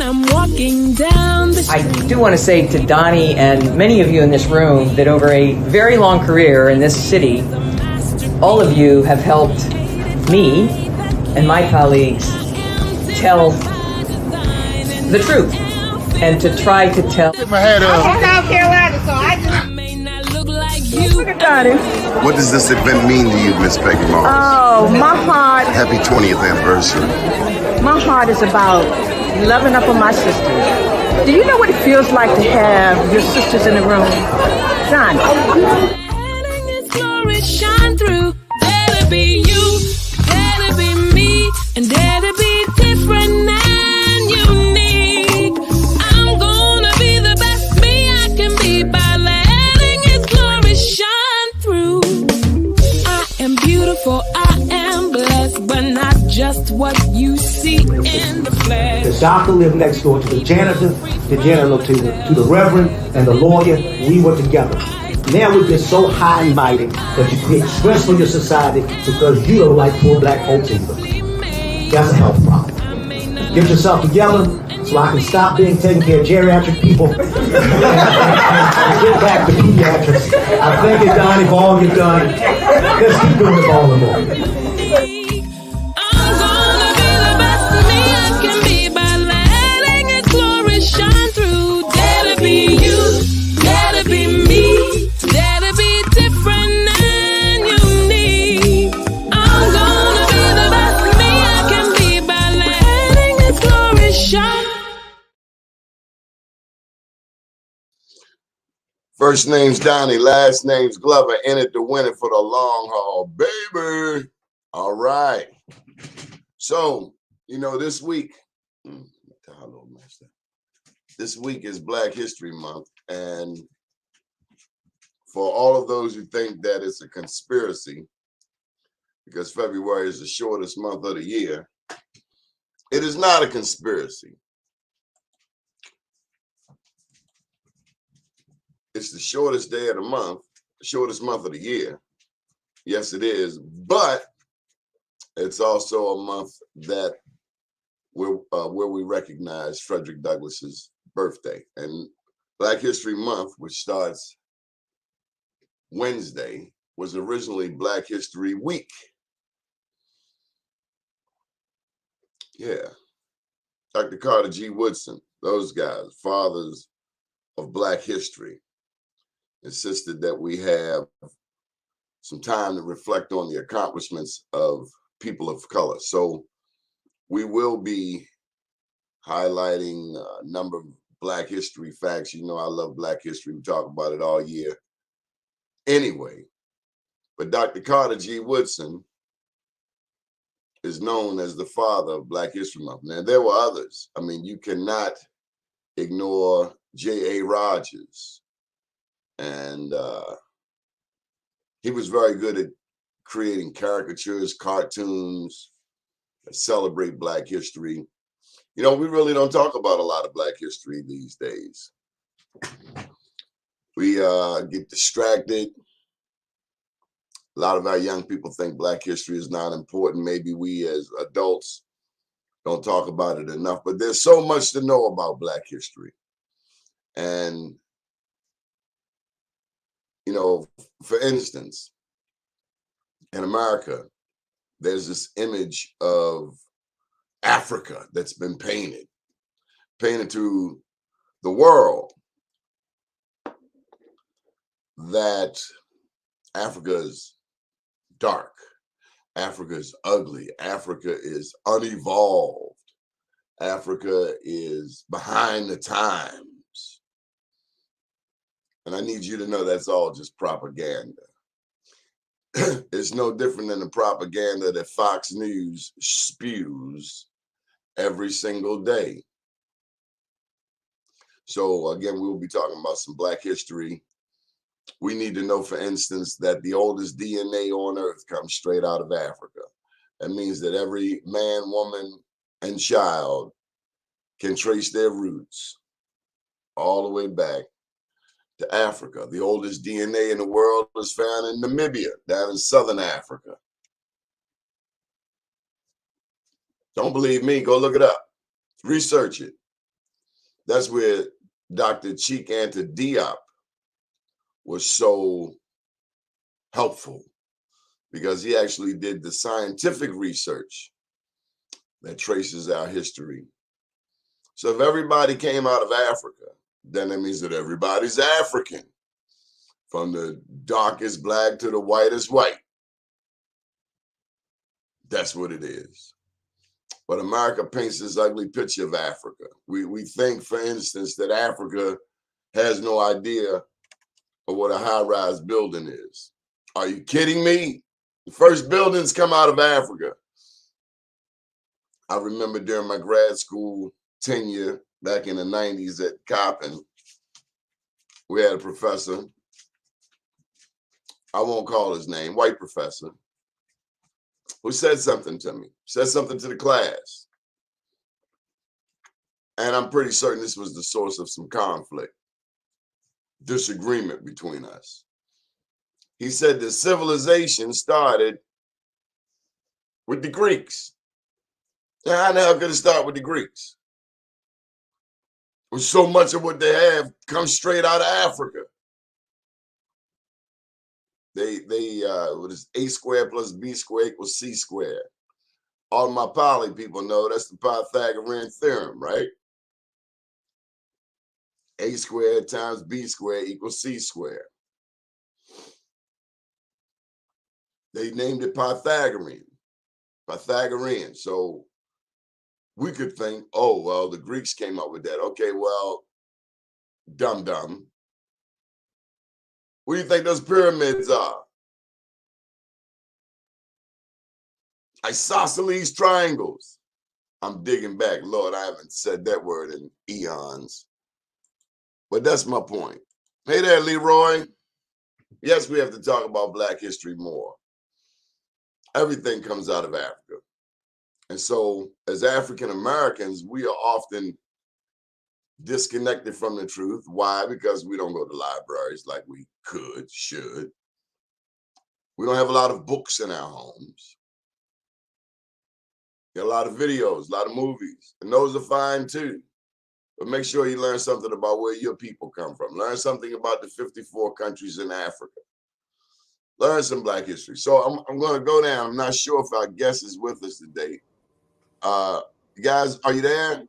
I'm walking down the I do want to say to Donnie and many of you in this room that over a very long career in this city, all of you have helped me and my colleagues tell the truth and to try to tell. I'm from South Carolina, so I just may not look like you. Look at Donnie. What does this event mean to you, Miss Peggy Morris? Oh, my heart, Happy 20th anniversary. my heart is about loving up on my sisters. Do you know what it feels like to have your sisters in the room? Donnie. Letting His glory shine through. Dare to be you, dare to be me, and dare to be different and unique. I'm gonna be the best me I can be by letting His glory shine through. I am beautiful, I am blessed, but not just what you see in the flesh. The doctor lived next door to the janitor to the reverend, and the lawyer. We were together. Now we get so high and mighty that you create stress for your society because you don't like poor black folks either. That's a health problem. Get yourself together so I can stop being taking care of geriatric people and get back to pediatrics. I thank you, Donnie, for all you've done. Let's keep doing it all the more. I'm gonna be the best me I can be by letting His glory shine through. Dare to be you, dare to be me, dare to be different and unique. I'm gonna be the best me I can be by letting His glory shine. First name's Donnie, last name's Glover, in it to win it for the long haul, baby. All right. So, you know, this week is Black History Month. And for all of those who think that it's a conspiracy, because February is the shortest month of the year, it is not a conspiracy. It's the shortest day of the month, the shortest month of the year. Yes, it is. But it's also a month that where we recognize Frederick Douglass's birthday. And Black History Month, which starts Wednesday, was originally Black History Week. Yeah. Dr. Carter G. Woodson, those guys, fathers of Black history, insisted that we have some time to reflect on the accomplishments of people of color. So we will be highlighting a number of Black history facts. You know, I love Black history. We talk about it all year anyway. But Dr. Carter G. Woodson is known as the father of Black History Month. Now, there were others. I mean, you cannot ignore J.A. Rogers. And he was very good at creating caricatures, cartoons that celebrate Black history. You know, we really don't talk about a lot of Black history these days. We get distracted. A lot of our young people think Black history is not important. Maybe we as adults don't talk about it enough, but there's so much to know about Black history. And you know, for instance, in America, there's this image of Africa that's been painted to the world, that Africa is dark, Africa is ugly, Africa is unevolved, Africa is behind the times. And I need you to know that's all just propaganda. It's no different than the propaganda that Fox News spews every single day. So again, we'll be talking about some Black history. We need to know, for instance, that the oldest DNA on earth comes straight out of Africa. That means that every man, woman, and child can trace their roots all the way back to Africa. The oldest DNA in the world is found in Namibia, down in southern Africa. Don't believe me? Go look it up. Research it. That's where Dr. Cheek Anta Diop was so helpful, because he actually did the scientific research that traces our history. So if everybody came out of Africa, then that means that everybody's African, from the darkest black to the whitest white. That's what it is. But America paints this ugly picture of Africa. We think, for instance, that Africa has no idea of what a high-rise building is. Are you kidding me? The first buildings come out of Africa. I remember during my grad school tenure back in the 90s at Coppin, we had a professor, I won't call his name, white professor, who said something to me, said something to the class. And I'm pretty certain this was the source of some conflict, disagreement between us. He said that civilization started with the Greeks. Now, how the hell could it start with the Greeks? With so much of what they have comes straight out of Africa. What is A squared plus B squared equals C squared? All my poly people know that's the Pythagorean theorem, right? A squared times B squared equals C squared. They named it Pythagorean. So we could think, oh, well, the Greeks came up with that. Okay, well, dum-dum. What do you think those pyramids are? Isosceles triangles. I'm digging back. Lord, I haven't said that word in eons. But that's my point. Hey there, Leroy. Yes, we have to talk about Black history more. Everything comes out of Africa. And so as African Americans, we are often disconnected from the truth. Why? Because we don't go to libraries like we could, should. We don't have a lot of books in our homes. Got a lot of videos, a lot of movies, and those are fine too. But make sure you learn something about where your people come from. Learn something about the 54 countries in Africa. Learn some Black history. So I'm going to go down. I'm not sure if our guest is with us today. Guys, are you there?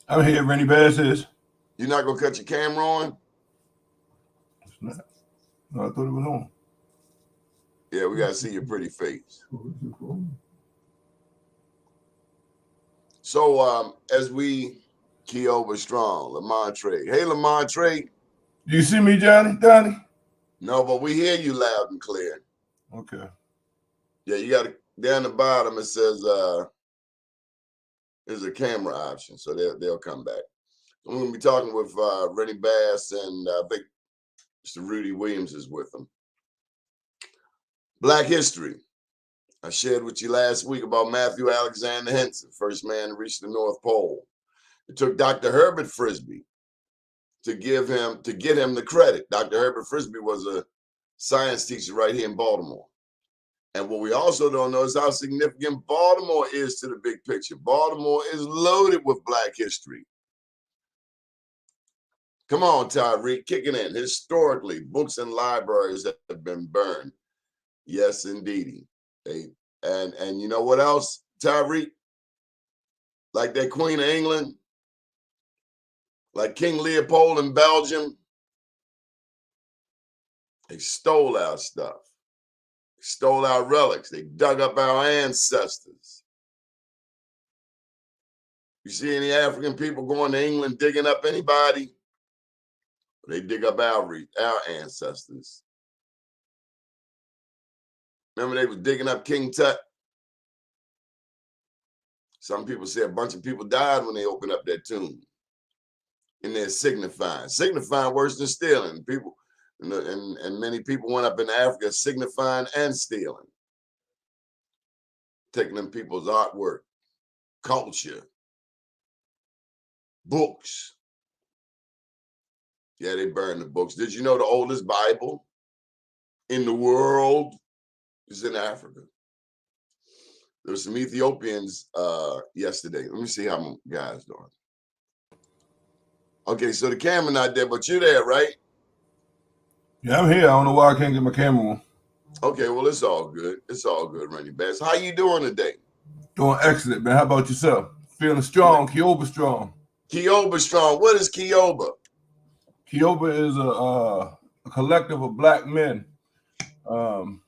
I'm here, Renny Bass is. You're not going to cut your camera on? It's not. No, I thought it was on. Yeah, we got to see your pretty face. So as we KIOBA strong, Lamontre. Hey, Lamontre. Do you see me, Donnie? No, but we hear you loud and clear. Okay. Yeah, you got to, down the bottom, it says there's a camera option, so they'll come back. I'm going to be talking with Renny Bass, and I think Mr. Rudy Williams is with him. Black history. I shared with you last week about Matthew Alexander Henson, first man to reach the North Pole. It took Dr. Herbert Frisbee to get him the credit. Dr. Herbert Frisbee was a science teacher right here in Baltimore. And what we also don't know is how significant Baltimore is to the big picture. Baltimore is loaded with Black history. Come on, Tyreek, kick it in. Historically, books and libraries have been burned. Yes, indeedy. And you know what else, Tyreek? Like that Queen of England, like King Leopold in Belgium, they stole our stuff. They stole our relics. They dug up our ancestors. You see any African people going to England digging up anybody? They dig up our ancestors. Remember they were digging up King Tut? Some people say a bunch of people died when they opened up that tomb. And they're signifying worse than stealing. People and many people went up in Africa signifying and stealing, taking them people's artwork, culture, books. Yeah, they burned the books. Did you know the oldest Bible in the world is in Africa? There were some Ethiopians yesterday. Let me see how my guys doing. Okay, so the camera not there, but you're there, right? Yeah, I'm here. I don't know why I can't get my camera on. Okay, well, it's all good. It's all good, Renny Bass. How you doing today? Doing excellent, man. How about yourself? Feeling strong, KIOBA strong. KIOBA strong. What is KIOBA? KIOBA is a collective of black men. The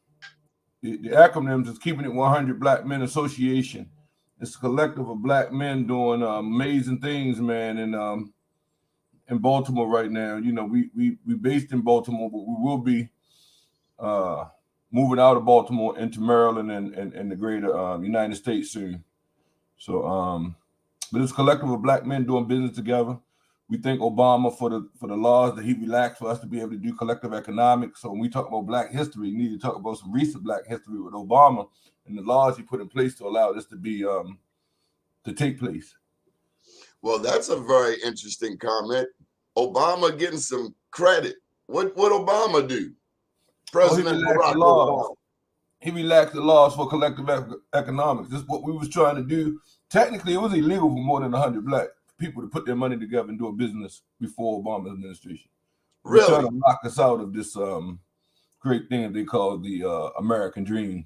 acronym is Keeping It 100 Black Men Association. It's a collective of black men doing amazing things, man, in Baltimore right now. You know, we based in Baltimore, but we will be moving out of Baltimore into Maryland and the greater United States soon. So, but it's a collective of black men doing business together. We thank Obama for the laws that he relaxed for us to be able to do collective economics. So when we talk about Black history, we need to talk about some recent Black history with Obama and the laws he put in place to allow this to be to take place. Well, that's a very interesting comment. Obama getting some credit. What Obama do? President Barack Obama. He relaxed the laws for collective economics. This is what we was trying to do. Technically, it was illegal for more than 100 black people to put their money together and do a business before Obama's administration. Really? We're trying to lock us out of this great thing that they call the American dream.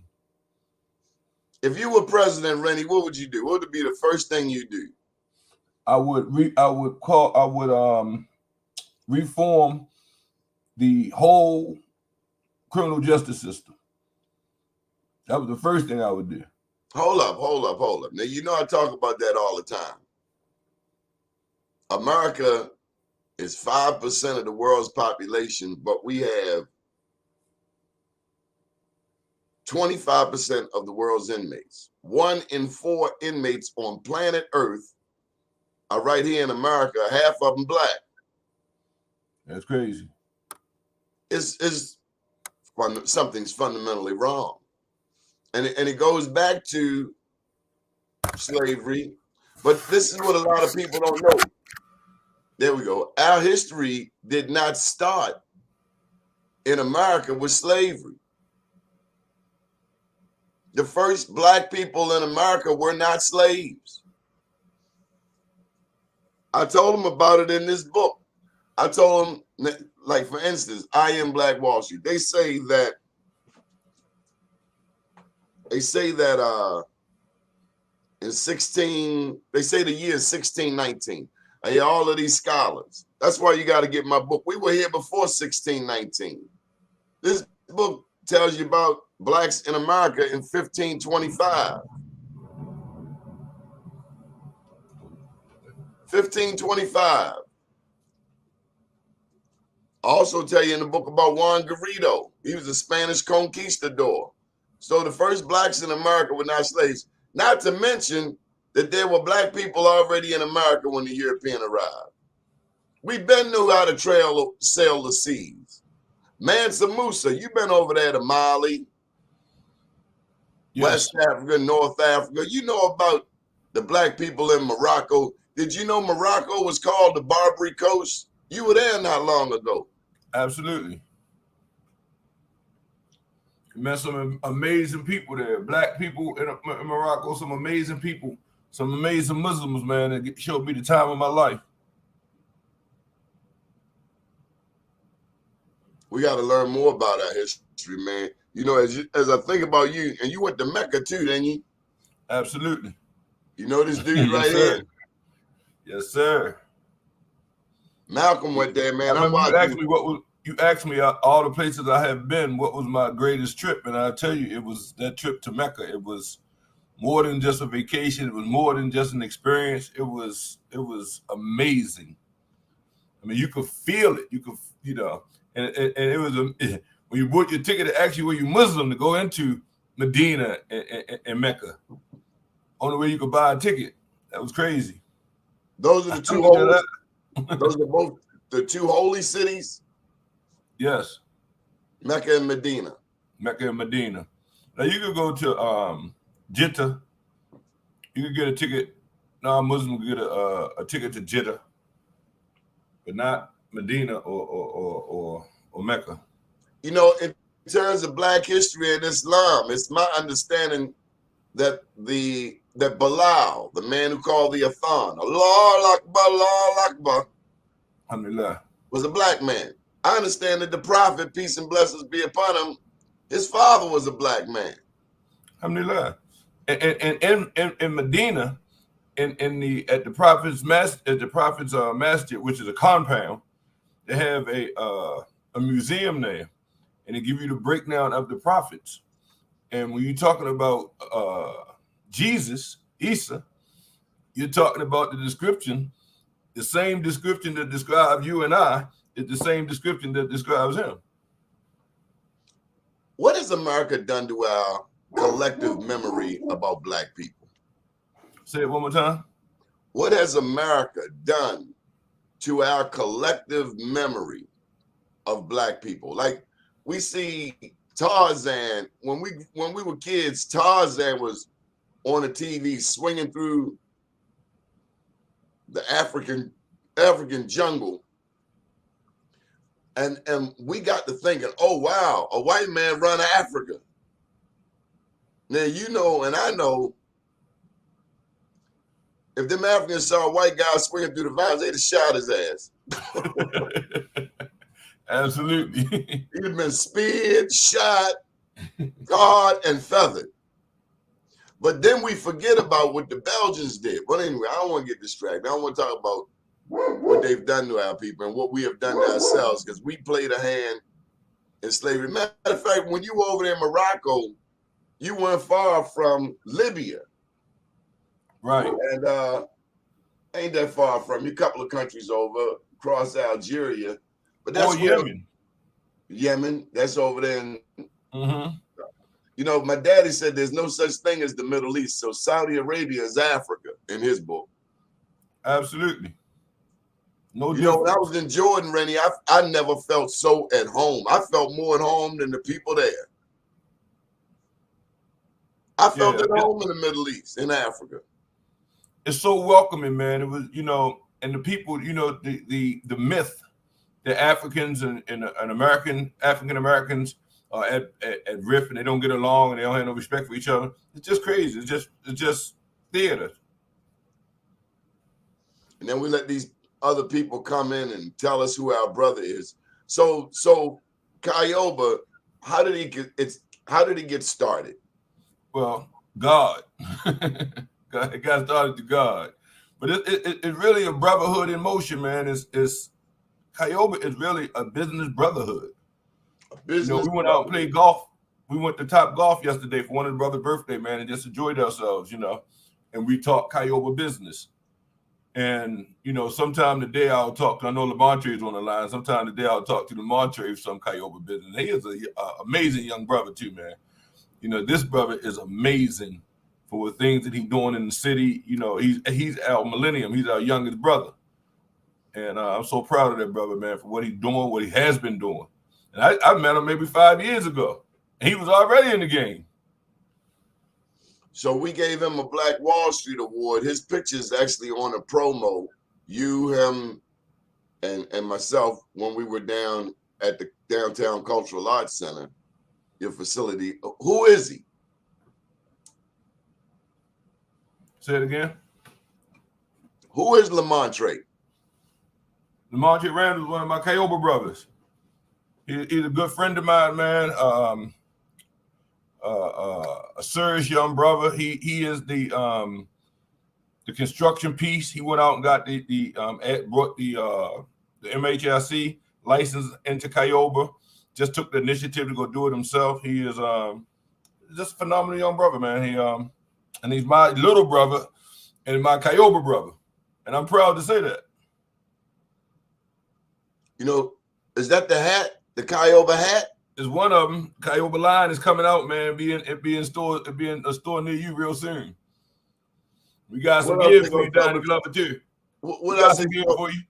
If you were president, Renny, what would you do? What would be the first thing you do? I would reform the whole criminal justice system. That was the first thing I would do. Hold up. Now, you know I talk about that all the time. America is 5% of the world's population, but we have 25% of the world's inmates. 1 in 4 inmates on planet Earth are right here in America, half of them black. That's crazy. Something's fundamentally wrong. And it goes back to slavery. But this is what a lot of people don't know. There we go. Our history did not start in America with slavery. The first black people in America were not slaves. I told them about it in this book. I told them, like, for instance, I Am Black Wall Street. They say that in they say the year is 1619. I hear all of these scholars. That's why you got to get my book. We were here before 1619. This book tells you about blacks in America in 1525. 1525. I also tell you in the book about Juan Garrido. He was a Spanish conquistador. So the first blacks in America were not slaves. Not to mention that there were black people already in America when the European arrived. We been knew how to sail the seas. Mansa Musa, you've been over there to Mali, Yes. West Africa, North Africa. You know about the black people in Morocco. Did you know Morocco was called the Barbary Coast? You were there not long ago. Absolutely. Met some amazing people there. Black people in Morocco, some amazing people, some amazing Muslims, man, that showed me the time of my life. We got to learn more about our history, man. You know, as I think about you, and you went to Mecca too, didn't you? Absolutely. You know this dude Yes, right sir. here? Yes, sir. Malcolm went there, man. I remember you asked me all the places I have been, what was my greatest trip? And I'll tell you, it was that trip to Mecca. It was more than just a vacation. It was more than just an experience. It was amazing. I mean, you could feel it. You could, you know, and it was when you bought your ticket, actually, were you Muslim to go into Medina and Mecca? Only way you could buy a ticket. That was crazy. Those are the two holy. Those are both the two holy cities. Yes. Mecca and Medina. Mecca and Medina. Now you could go to Jeddah. You could get a ticket. Non-Muslim could get a ticket to Jeddah, but not Medina or Mecca. You know, in terms of Black history and Islam, it's my understanding that that Bilal, the man who called the Adhan, Allah Akbar, Alhamdulillah. was a black man. I understand that the prophet, peace and blessings be upon him, his father was a black man. Alhamdulillah. And in Medina, at the prophet's masjid, which is a compound, they have a museum there, and they give you the breakdown of the prophets. And when you're talking about Jesus, Isa, you're talking about the same description that describes you and I is the same description that describes him. What has America done to our collective memory about black people? Say it one more time. What has America done to our collective memory of black people? Like, we see Tarzan, when we were kids, Tarzan was on the TV swinging through the African jungle. And we got to thinking, oh, wow, a white man run Africa. Now, you know, and I know, if them Africans saw a white guy swinging through the vines, they'd have shot his ass. Absolutely. He'd have been speared, shot, guard, and feathered. But then we forget about what the Belgians did. But anyway, I don't want to get distracted. I don't want to talk about what they've done to our people and what we have done to ourselves, because we played a hand in slavery. Matter of fact, when you were over there in Morocco, you weren't far from Libya. Right. And ain't that far from you. A couple of countries over, across Algeria. But that's Yemen. Yemen, that's over there. You know, my daddy said there's no such thing as the Middle East. So Saudi Arabia is Africa in his book. Absolutely. No, you know, when I was in Jordan, Renny, I never felt so at home. I felt more at home than the people there. I felt at home in the Middle East, in Africa. It's so welcoming, man. It was, you know, and the people, you know, the myth that Africans and African Americans are at riff and they don't get along and they don't have no respect for each other. It's just crazy. It's just theater. And then we let these other people come in and tell us who our brother is. So KIOBA, how did he get started? Well, God. It got started to God. But it's really a brotherhood in motion, man. KIOBA is really a business brotherhood. You know, we went out and played golf. We went to Top Golf yesterday for one of the brother's birthday, man, and just enjoyed ourselves, you know. And we talked KIOBA business. And, you know, sometime today I'll talk to, I know Lamontre is on the line. Sometime today I'll talk to Lamontre for some KIOBA business. He is an amazing young brother too, man. You know, this brother is amazing for the things that he's doing in the city. You know, he's our millennium. He's our youngest brother. And I'm so proud of that brother, man, for what he's doing, what he has been doing. And I met him maybe 5 years ago. And he was already in the game. So we gave him a Black Wall Street Award. His picture's actually on a promo. You, him, and myself, when we were down at the Downtown Cultural Arts Center, your facility. Who is he? Say it again. Who is Lamontre? Lamontre Randall is one of my KIOBA brothers. He's a good friend of mine, man. A serious young brother. He is the construction piece. He went out and got brought the MHRC license into KIOBA. Just took the initiative to go do it himself. He is just a phenomenal young brother, man. And he's my little brother and my KIOBA brother, and I'm proud to say that. You know, is that the hat? The KIOBA hat? Is one of them. KIOBA line is coming out, man. Being a store near you real soon. We got some gear for you down in Glover too. What else they gear for you?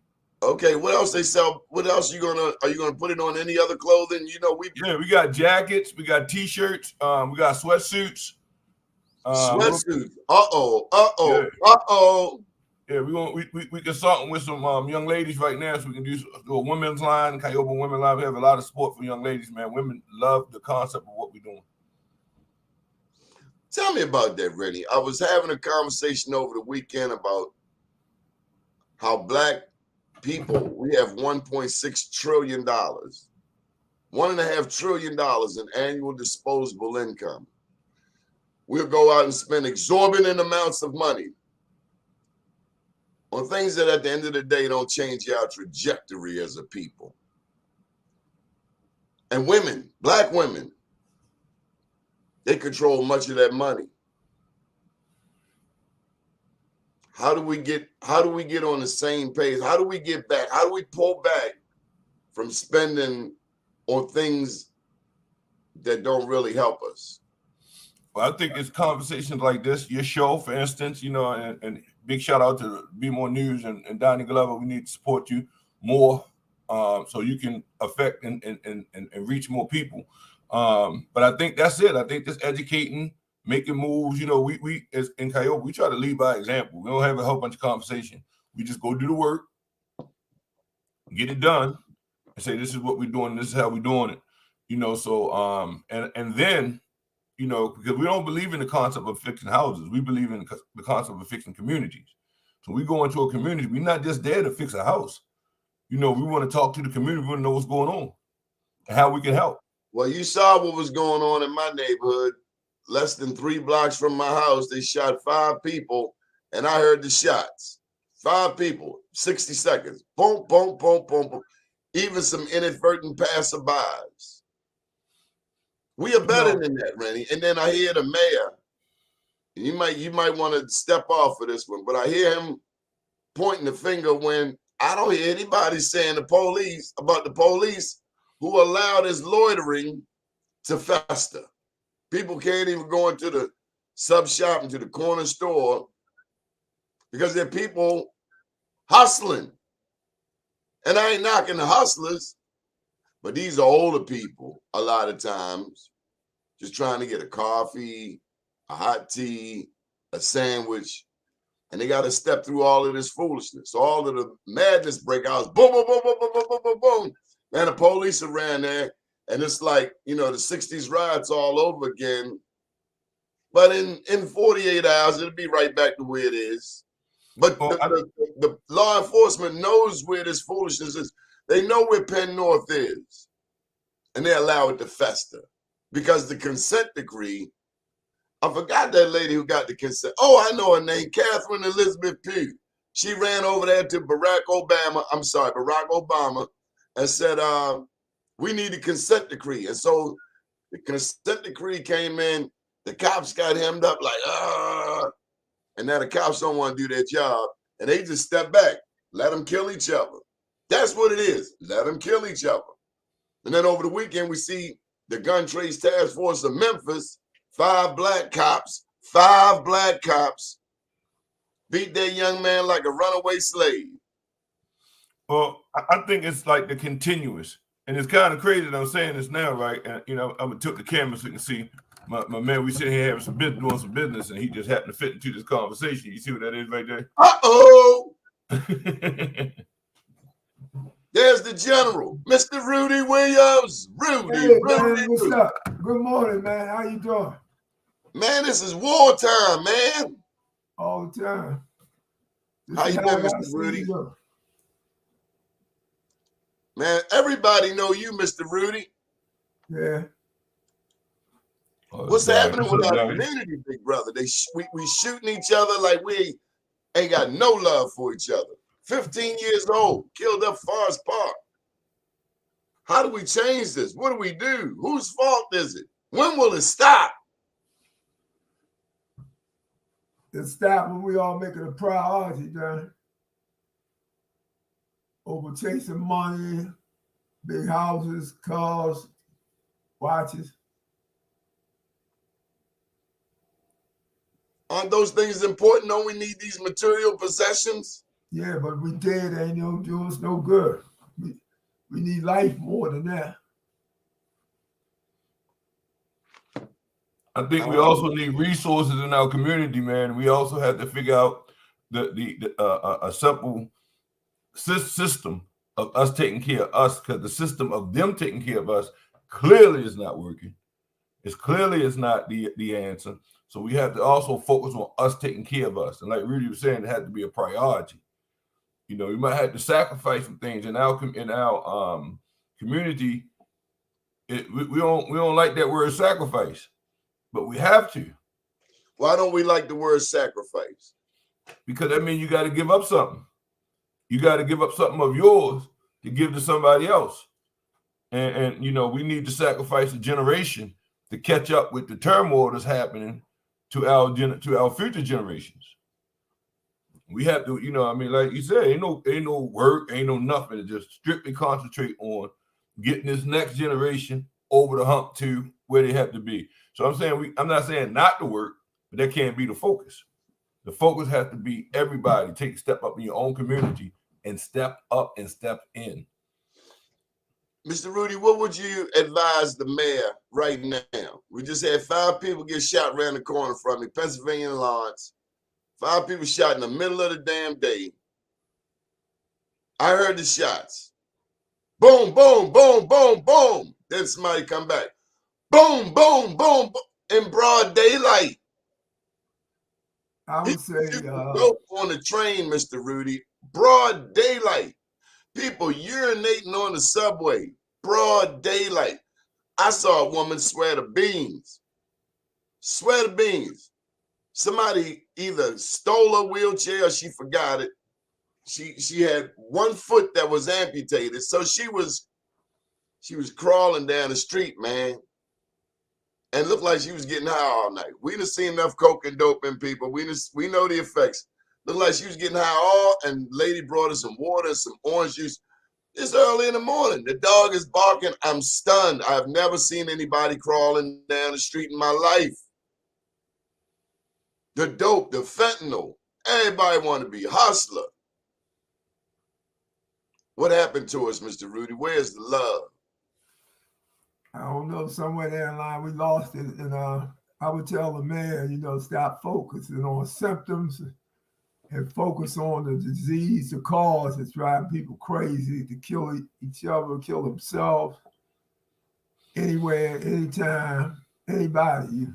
Okay, what else they sell? What else are you gonna put it on any other clothing? You know, we got jackets, we got t-shirts, we got sweatsuits. Sweatsuits. Yeah, we consulting with some young ladies right now, so we can do a women's line, KIOBA women's line. We have a lot of support for young ladies, man. Women love the concept of what we're doing. Tell me about that, Renny. I was having a conversation over the weekend about how Black people, we have $1.6 trillion, $1.5 trillion in annual disposable income. We'll go out and spend exorbitant amounts of money on things that at the end of the day don't change our trajectory as a people. And women, black women, they control much of that money. How do we get on the same page? How do we get back? How do we pull back from spending on things that don't really help us? Well, I think it's conversations like this, your show, for instance, you know, and big shout out to Be More News and Donnie Glover. We need to support you more so you can affect and reach more people. But I think that's it. I think just educating, making moves. You know, we as in KIOBA, we try to lead by example. We don't have a whole bunch of conversation. We just go do the work, get it done, and say this is what we're doing. This is how we're doing it. You know, so and then, you know, because we don't believe in the concept of fixing houses. We believe in the concept of fixing communities. So we go into a community. We're not just there to fix a house. You know, we want to talk to the community. We want to know what's going on and how we can help. Well, you saw what was going on in my neighborhood. Less than 3 blocks from my house, they shot 5 people, and I heard the shots. 5 people, 60 seconds. Boom, boom, boom, boom, boom. Even some inadvertent passerbys. We are better than that, Renny. And then I hear the mayor. And you might want to step off for this one, but I hear him pointing the finger when I don't hear anybody saying about the police who allow this loitering to fester. People can't even go into the sub shop, into the corner store, because there are people hustling. And I ain't knocking the hustlers, but these are older people a lot of times, just trying to get a coffee, a hot tea, a sandwich, and they got to step through all of this foolishness. So all of the madness breakouts, boom, boom, boom, boom, boom, boom, boom, boom, boom. And the police around there, and it's like, you know, the 60s riots all over again. But in 48 hours, it'll be right back to where it is. But the law enforcement knows where this foolishness is. They know where Penn North is, and they allow it to fester. Because the consent decree, I forgot that lady who got the consent. Oh, I know her name, Catherine Elizabeth Pugh. She ran over there to Barack Obama, and said, we need a consent decree. And so the consent decree came in, the cops got hemmed up like, and now the cops don't want to do their job, and they just step back, let them kill each other. That's what it is, let them kill each other. And then over the weekend, we see the Gun Trace Task Force of Memphis, 5 black cops beat that young man like a runaway slave. Well, I think it's like the continuous, and it's kind of crazy that I'm saying this now, right? And you know, I'm gonna tilt the camera so you can see my man. We sitting here having some business, doing some business, and he just happened to fit into this conversation. You see what that is right there? Uh-oh. There's the general, Mr. Rudy Williams. Rudy, what's up? Good morning, man. How you doing? Man, this is wartime, man. All the time. How you been, Mr. Rudy? Man, everybody know you, Mr. Rudy. Yeah. What's happening with our community, big brother? We shooting each other like we ain't got no love for each other. 15 years old, killed up Forest Park. How do we change this? What do we do? Whose fault is it? When will it stop? It stop when we all make it a priority, Don. Over chasing money, big houses, cars, watches. Aren't those things important? Don't we need these material possessions? Yeah, but we dead ain't no do us no good. We need life more than that. I think we also need resources in our community, man. We also have to figure out a simple system of us taking care of us, because the system of them taking care of us clearly is not working. It's not the answer. So we have to also focus on us taking care of us. And like Rudy was saying, it had to be a priority. You know, we might have to sacrifice some things in our community. We don't like that word sacrifice, but we have to. Why don't we like the word sacrifice? Because that means you got to give up something. You got to give up something of yours to give to somebody else. And you know, we need to sacrifice a generation to catch up with the turmoil that's happening to our future generations. We have to, you know, I mean, like you said, ain't no work, ain't no nothing. To just strictly concentrate on getting this next generation over the hump to where they have to be. So I'm not saying not to work, but that can't be the focus. The focus has to be everybody take a step up in your own community and step up and step in. Mr. Rudy, what would you advise the mayor right now? We just had 5 people get shot around the corner from me, Pennsylvania and Lawrence. 5 people shot in the middle of the damn day. I heard the shots. Boom, boom, boom, boom, boom. Then somebody come back. Boom, boom, boom, boom. In broad daylight. I would say go on the train, Mr. Rudy. Broad daylight. People urinating on the subway. Broad daylight. I saw a woman swear to beans. Swear to beans. Somebody either stole her wheelchair or she forgot it. She had one foot that was amputated. So she was crawling down the street, man. And looked like she was getting high all night. We done seen enough coke and dope in people. We know the effects. Looked like she was getting high and lady brought us some water and some orange juice. It's early in the morning. The dog is barking. I'm stunned. I've never seen anybody crawling down the street in my life. The dope, the fentanyl. Everybody want to be a hustler. What happened to us, Mr. Rudy? Where's the love? I don't know, somewhere there in line we lost it. And I would tell the mayor, you know, stop focusing on symptoms and focus on the disease, the cause that's driving people crazy to kill each other, kill themselves, anywhere, anytime, anybody.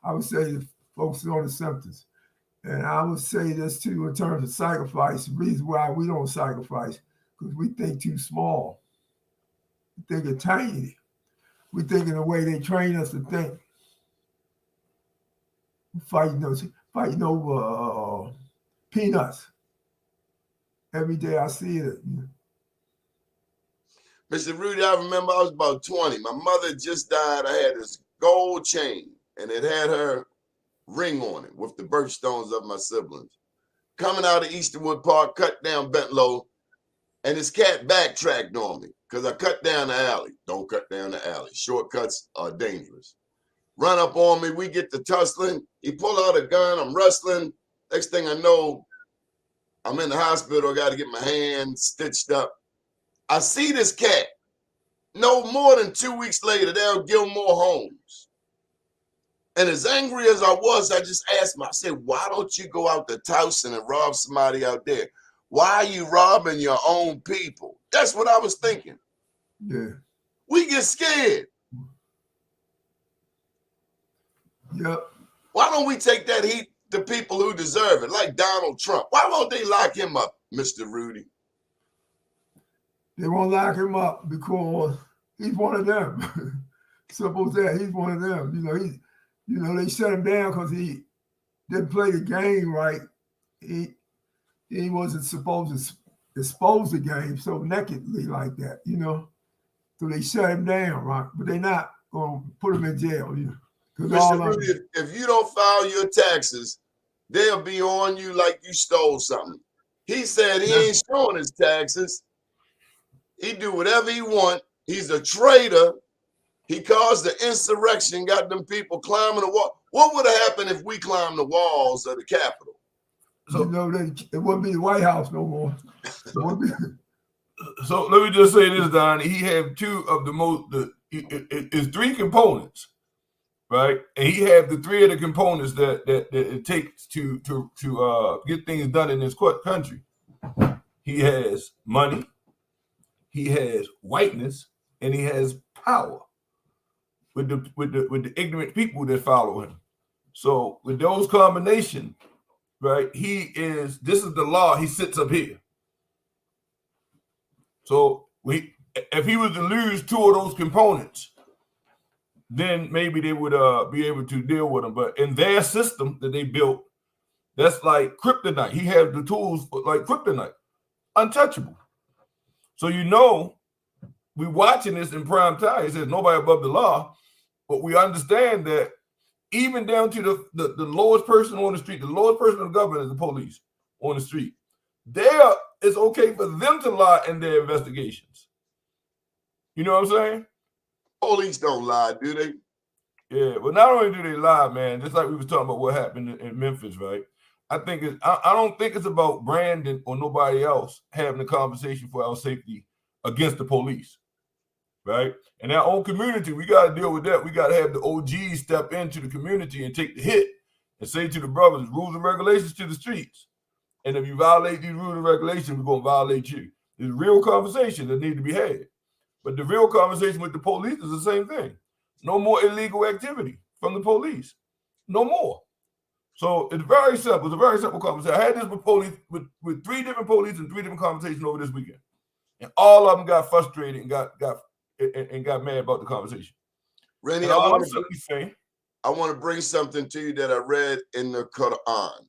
I would say focus on the symptoms. And I would say this too in terms of sacrifice. The reason why we don't sacrifice, because we think too small. We think it's tiny. We think in the way they train us to think. Fighting over peanuts. Every day I see it. Mr. Rudy, I remember I was about 20. My mother just died. I had this gold chain, and it had her ring on it with the birthstones of my siblings. Coming out of Easterwood Park, cut down Bentlow, and this cat backtracked on me because I cut down the alley. Don't cut down the alley. Shortcuts are dangerous. Run up on me. We get to tussling. He pull out a gun. I'm wrestling. Next thing I know, I'm in the hospital. I got to get my hand stitched up. I see this cat. No more than 2 weeks later, down Gilmore Homes. And as angry as I was, I just asked him, I said, why don't you go out to Towson and rob somebody out there? Why are you robbing your own people? That's what I was thinking. Yeah. We get scared. Yep. Why don't we take that heat to people who deserve it, like Donald Trump? Why won't they lock him up, Mr. Rudy? They won't lock him up because he's one of them. Simple as that. He's one of them. They shut him down because he didn't play the game right. He wasn't supposed to expose the game so nakedly like that, So they shut him down, right? But they're not going to put him in jail, Mr. Rudy, if you don't file your taxes, they'll be on you like you stole something. He said he ain't showing his taxes. He do whatever he want. He's a traitor. He caused the insurrection, got them people climbing the wall. What would have happened if we climbed the walls of the Capitol? So, it wouldn't be the White House no more. So let me just say this, Don. He had two of the most. It's 3 components, right? And he had the 3 of the components that it takes to get things done in this country. He has money, he has whiteness, and he has power. With the ignorant people that follow him. So with those combinations, right? This is the law. He sits up here. So if he was to lose two of those components, then maybe they would be able to deal with him. But in their system that they built, that's like kryptonite. He has the tools for like kryptonite, untouchable. So we watching this in prime time. He says nobody above the law, but we understand that even down to the lowest person on the street, the lowest person in the government is the police on the street. It's okay for them to lie in their investigations. You know what I'm saying? Police don't lie, do they? Yeah, but not only do they lie, man, just like we was talking about what happened in Memphis, right? I don't think it's about Brandon or nobody else having a conversation for our safety against the police, right? In our own community, we got to deal with that. We got to have the OGs step into the community and take the hit and say to the brothers, rules and regulations to the streets. And if you violate these rules and regulations, we're going to violate you. There's real conversation that need to be had. But the real conversation with the police is the same thing. No more illegal activity from the police. No more. So it's very simple. It's a very simple conversation. I had this with police, with 3 different police and 3 different conversations over this weekend. And all of them got frustrated and got mad about the conversation. Renny, I want to bring something to you that I read in the Quran.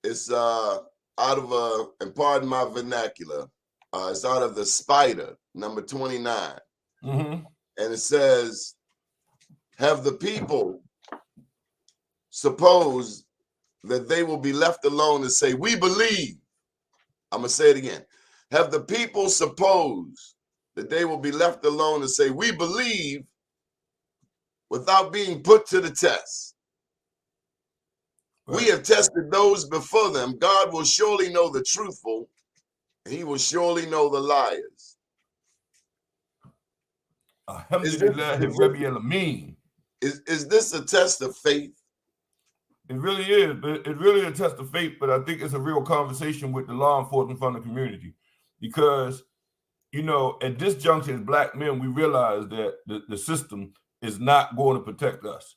It's out of and pardon my vernacular, it's out of the Spider, number 29. Mm-hmm. And it says, have the people suppose that they will be left alone and say, we believe. I'm going to say it again. Have the people suppose that they will be left alone and say, we believe, without being put to the test. Right. We have tested those before them. God will surely know the truthful, and he will surely know the liars. Is this a test of faith? It really is. It's really a test of faith, but I think it's a real conversation with the law enforcement from the community. Because, at this juncture as Black men, we realize that the system is not going to protect us.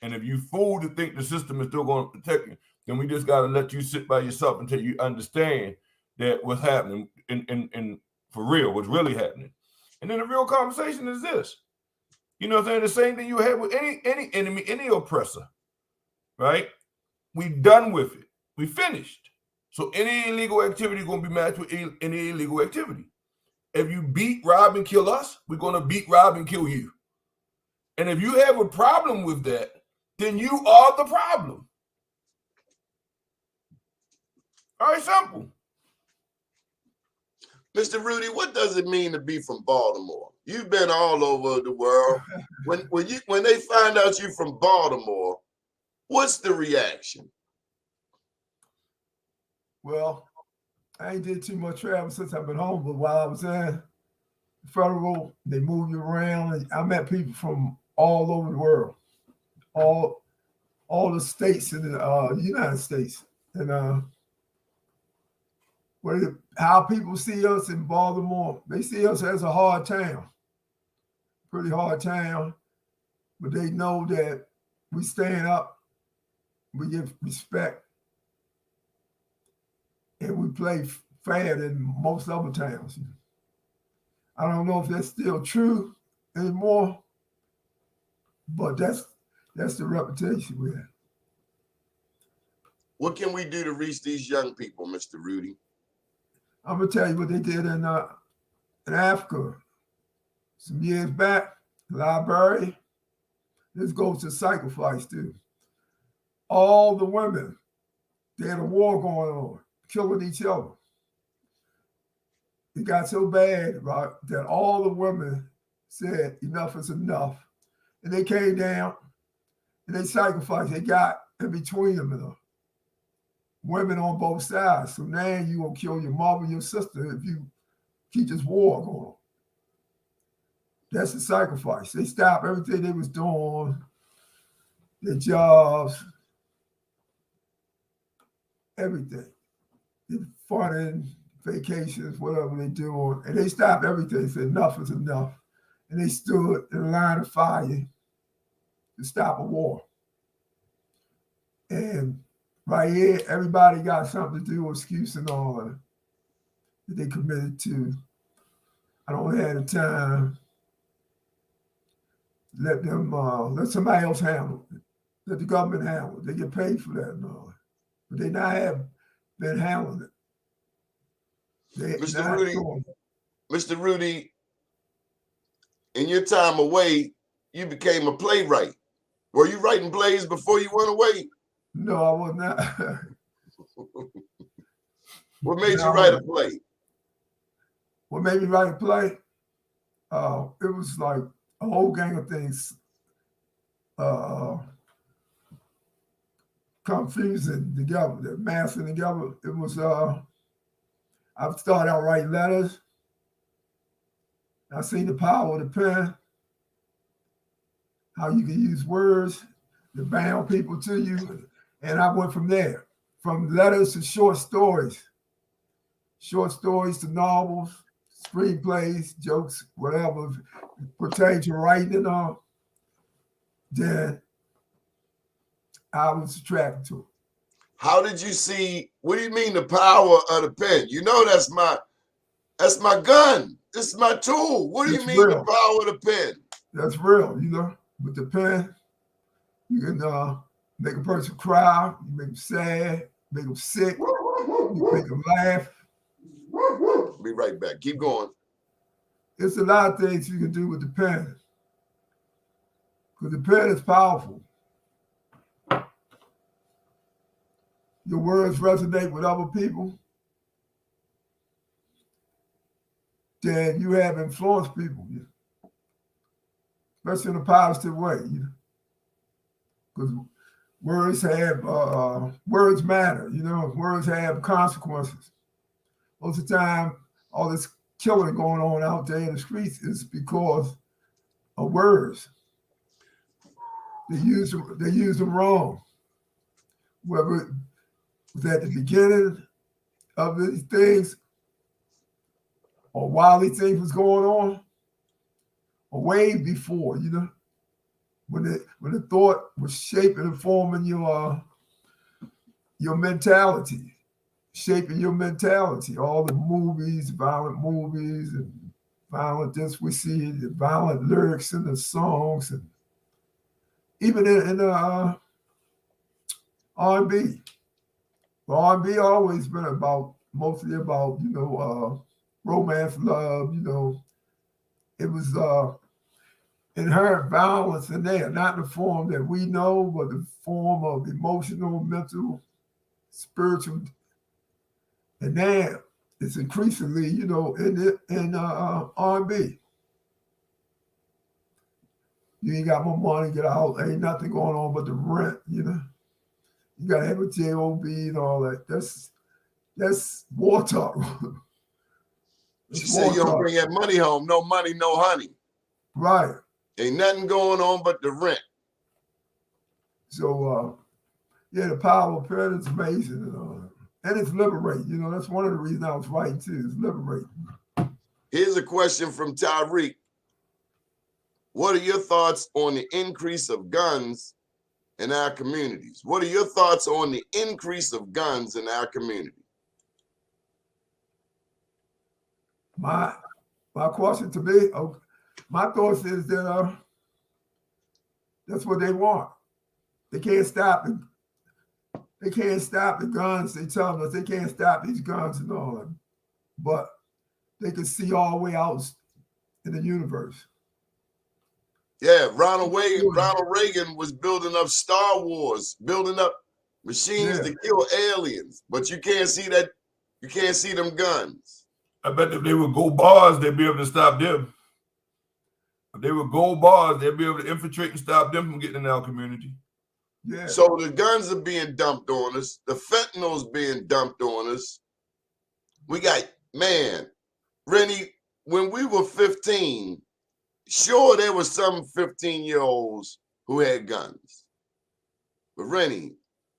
And if you fool to think the system is still going to protect you, then we just got to let you sit by yourself until you understand that what's happening and for real, what's really happening. And then the real conversation is this. You know what I'm saying? The same thing you have with any enemy, any oppressor, right? We done with it. We finished. So any illegal activity is going to be matched with any illegal activity. If you beat, rob, and kill us, we're going to beat, rob, and kill you. And if you have a problem with that, then you are the problem. Very simple. Mr. Rudy, what does it mean to be from Baltimore? You've been all over the world. When they find out you're from Baltimore, what's the reaction? Well, I ain't did too much travel since I've been home, but while I was in federal, they moved you around. And I met people from all over the world, all the states in the United States. And how people see us in Baltimore, they see us as a hard town, pretty hard town, but they know that we stand up, we give respect, and we play fair than most other towns. I don't know if that's still true anymore, but that's the reputation we have. What can we do to reach these young people, Mr. Rudy? I'm gonna tell you what they did in Africa some years back. Library. This goes to sacrifice too. All the women, they had a war going on, killing each other. It got so bad, right, that all the women said enough is enough, and they came down and they sacrificed. They got in between them and women on both sides. So now you gonna kill your mother, your sister if you keep this war going on. That's the sacrifice. They stopped everything they was doing, their jobs, everything. Their fun, vacations, whatever they do, and they stopped everything. They said enough is enough. And they stood in a line of fire to stop a war. And right here, everybody got something to do, excuse and all that. that they committed to. I don't have the time. Let them, let somebody else handle it. Let the government handle it. They get paid for that and all. But they not have been handling it. They Mr. Rudy, in your time away, you became a playwright. Were you writing plays before you went away? No, I was not. What made you write a play? What made me write a play? It was like a whole gang of things confusing together, they're massing together. It was, I started out writing letters. I seen the power of the pen, how you can use words to bound people to you. And I went from there, from letters to short stories to novels, screenplays, jokes, whatever pertain to writing and all. Then I was attracted to it. How did you see, what do you mean the power of the pen? You know that's my gun. This is my tool. What do you mean the power of the pen? That's real, you know. With the pen, you can make a person cry, you make them sad, make them sick, you make them laugh. Be right back. Keep going. It's a lot of things you can do with the pen. Because the pen is powerful. Your words resonate with other people. Then you have influenced people, especially in a positive way. Because words have words matter. Words have consequences. Most of the time, all this killing going on out there in the streets is because of words. They use them wrong. Whether it was at the beginning of these things, or while these things was going on, or way before, when the thought was shaping and forming your mentality. Shaping your mentality, all the movies, violent movies, and violent this we see, the violent lyrics in the songs, and even in the R&B. R&B always been mostly about, romance, love, It was inherent violence in there, not in the form that we know, but the form of emotional, mental, spiritual. And now it's increasingly, in R&B. You ain't got more money, get out. Ain't nothing going on but the rent, You got to have a job and all that. That's war talk. She said you don't bring that money home. No money, no honey. Right. Ain't nothing going on but the rent. So, the power of pen is amazing and all that. And it's liberating. That's one of the reasons I was writing too, is liberating. Here's a question from Tyreek. What are your thoughts on the increase of guns in our communities? What are your thoughts on the increase of guns in our community? My question to me, my thoughts is that that's what they want. They can't stop it. They can't stop the guns. They tell us they can't stop these guns and all that. But they can see all the way out in the universe. Yeah, Ronald Reagan was building up Star Wars, building up machines to kill aliens. But you can't see that. You can't see them guns. I bet if they would go bars, they'd be able to stop them. If they would go bars, they'd be able to infiltrate and stop them from getting in our community. Yeah. So the guns are being dumped on us. The fentanyl's being dumped on us. We got, Renny, when we were 15, sure, there was some 15-year-olds who had guns. But Renny,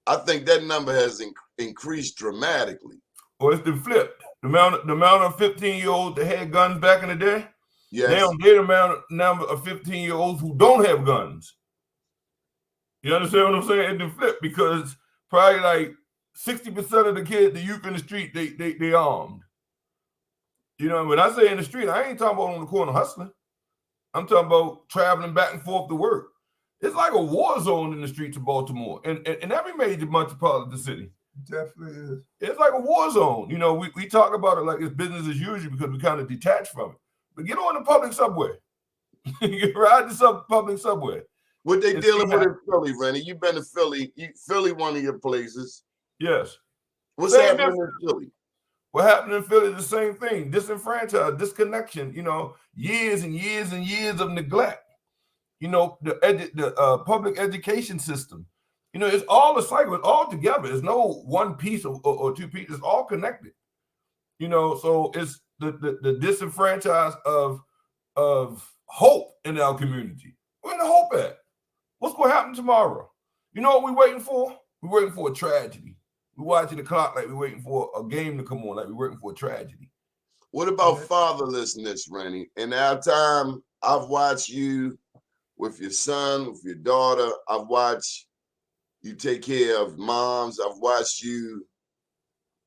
I think that number has increased dramatically. Or it's the flip. The amount of 15-year-olds that had guns back in the day, yes. Now they're the number of 15-year-olds who don't have guns. You understand what I'm saying? It's the flip, because probably like 60% of the kids, the youth in the street, they armed. You know, when I say in the street, I ain't talking about on the corner hustling. I'm talking about traveling back and forth to work. It's like a war zone in the streets of Baltimore and every major metropolitan city. Definitely is. It's like a war zone. You know, we talk about it like it's business as usual because we kind of detached from it. But get on the public subway. Ride the public subway. What they dealing with in Philly, Renny? You've been to Philly. Philly, one of your places. Yes. What's happening in Philly? What happened in Philly is the same thing. Disenfranchised, disconnection, you know, years and years and years of neglect. You know, the public education system. You know, it's all a cycle. It's all together. There's no one piece or two pieces. It's all connected. You know, so it's the disenfranchised of hope in our community. Where's the hope at? What's going to happen tomorrow? You know what we're waiting for? We're waiting for a tragedy. We're watching the clock like we're waiting for a game to come on, like we're waiting for a tragedy. What about fatherlessness, Renny? In our time, I've watched you with your son, with your daughter. I've watched you take care of moms. I've watched you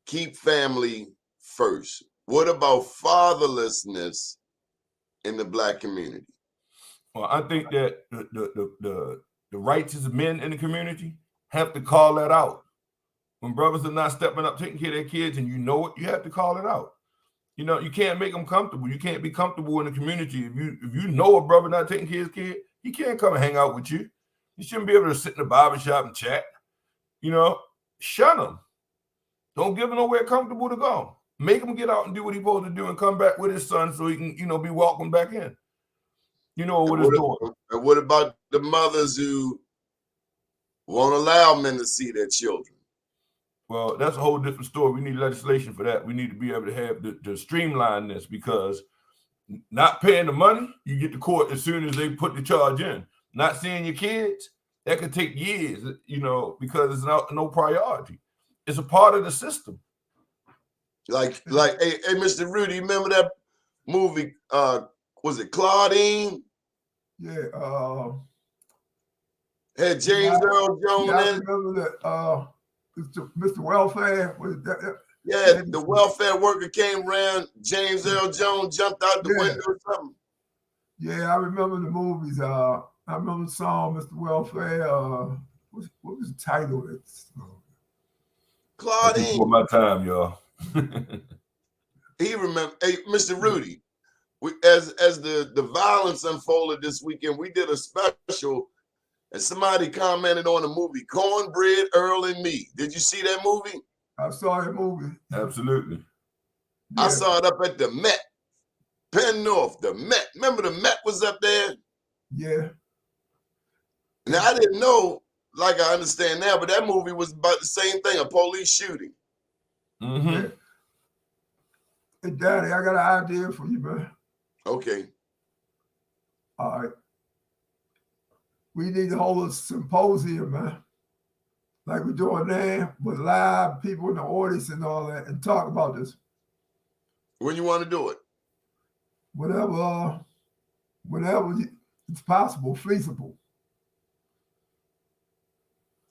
keep family first. What about fatherlessness in the Black community? Well, I think that the righteous men in the community have to call that out. When brothers are not stepping up, taking care of their kids, and you know it, you have to call it out. You know, you can't make them comfortable. You can't be comfortable in the community. If you know a brother not taking care of his kid, he can't come and hang out with you. You shouldn't be able to sit in the barbershop and chat. You know, shun him. Don't give him nowhere comfortable to go. Make him get out and do what he's supposed to do and come back with his son so he can, you know, be welcomed back in. You know what it's doing. And what about the mothers who won't allow men to see their children? Well, that's a whole different story. We need legislation for that. We need to be able to have to streamline this, because not paying the money, you get to court as soon as they put the charge in. Not seeing your kids, that could take years, you know, because it's no priority. It's a part of the system. Like, hey, Mr. Rudy, you remember that movie? Was it Claudine? Yeah. Had James Earl Jones in I it. remember that. Mr. Welfare was that. Yeah, the welfare worker came around. James Earl Jones jumped out the window or something. Yeah, I remember the movies. I remember the song, Mr. Welfare. What was the title of it? Claudine. Before my time, y'all. He remember. Hey, Mr. Rudy, as the violence unfolded this weekend, we did a special, and somebody commented on the movie Cornbread, Earl and Me. Did you see that movie? I saw that movie. Absolutely. Yeah. I saw it up at the Met, Penn North, the Met. Remember the Met was up there? Yeah. Now, I didn't know, like I understand now, but that movie was about the same thing, a police shooting. Mm-hmm. Yeah. Hey, Daddy, I got an idea for you, man. Okay. All right. We need to hold a symposium, man, like we're doing now, with live people in the audience and all that, and talk about this. When you want to do it? Whenever it's possible, feasible.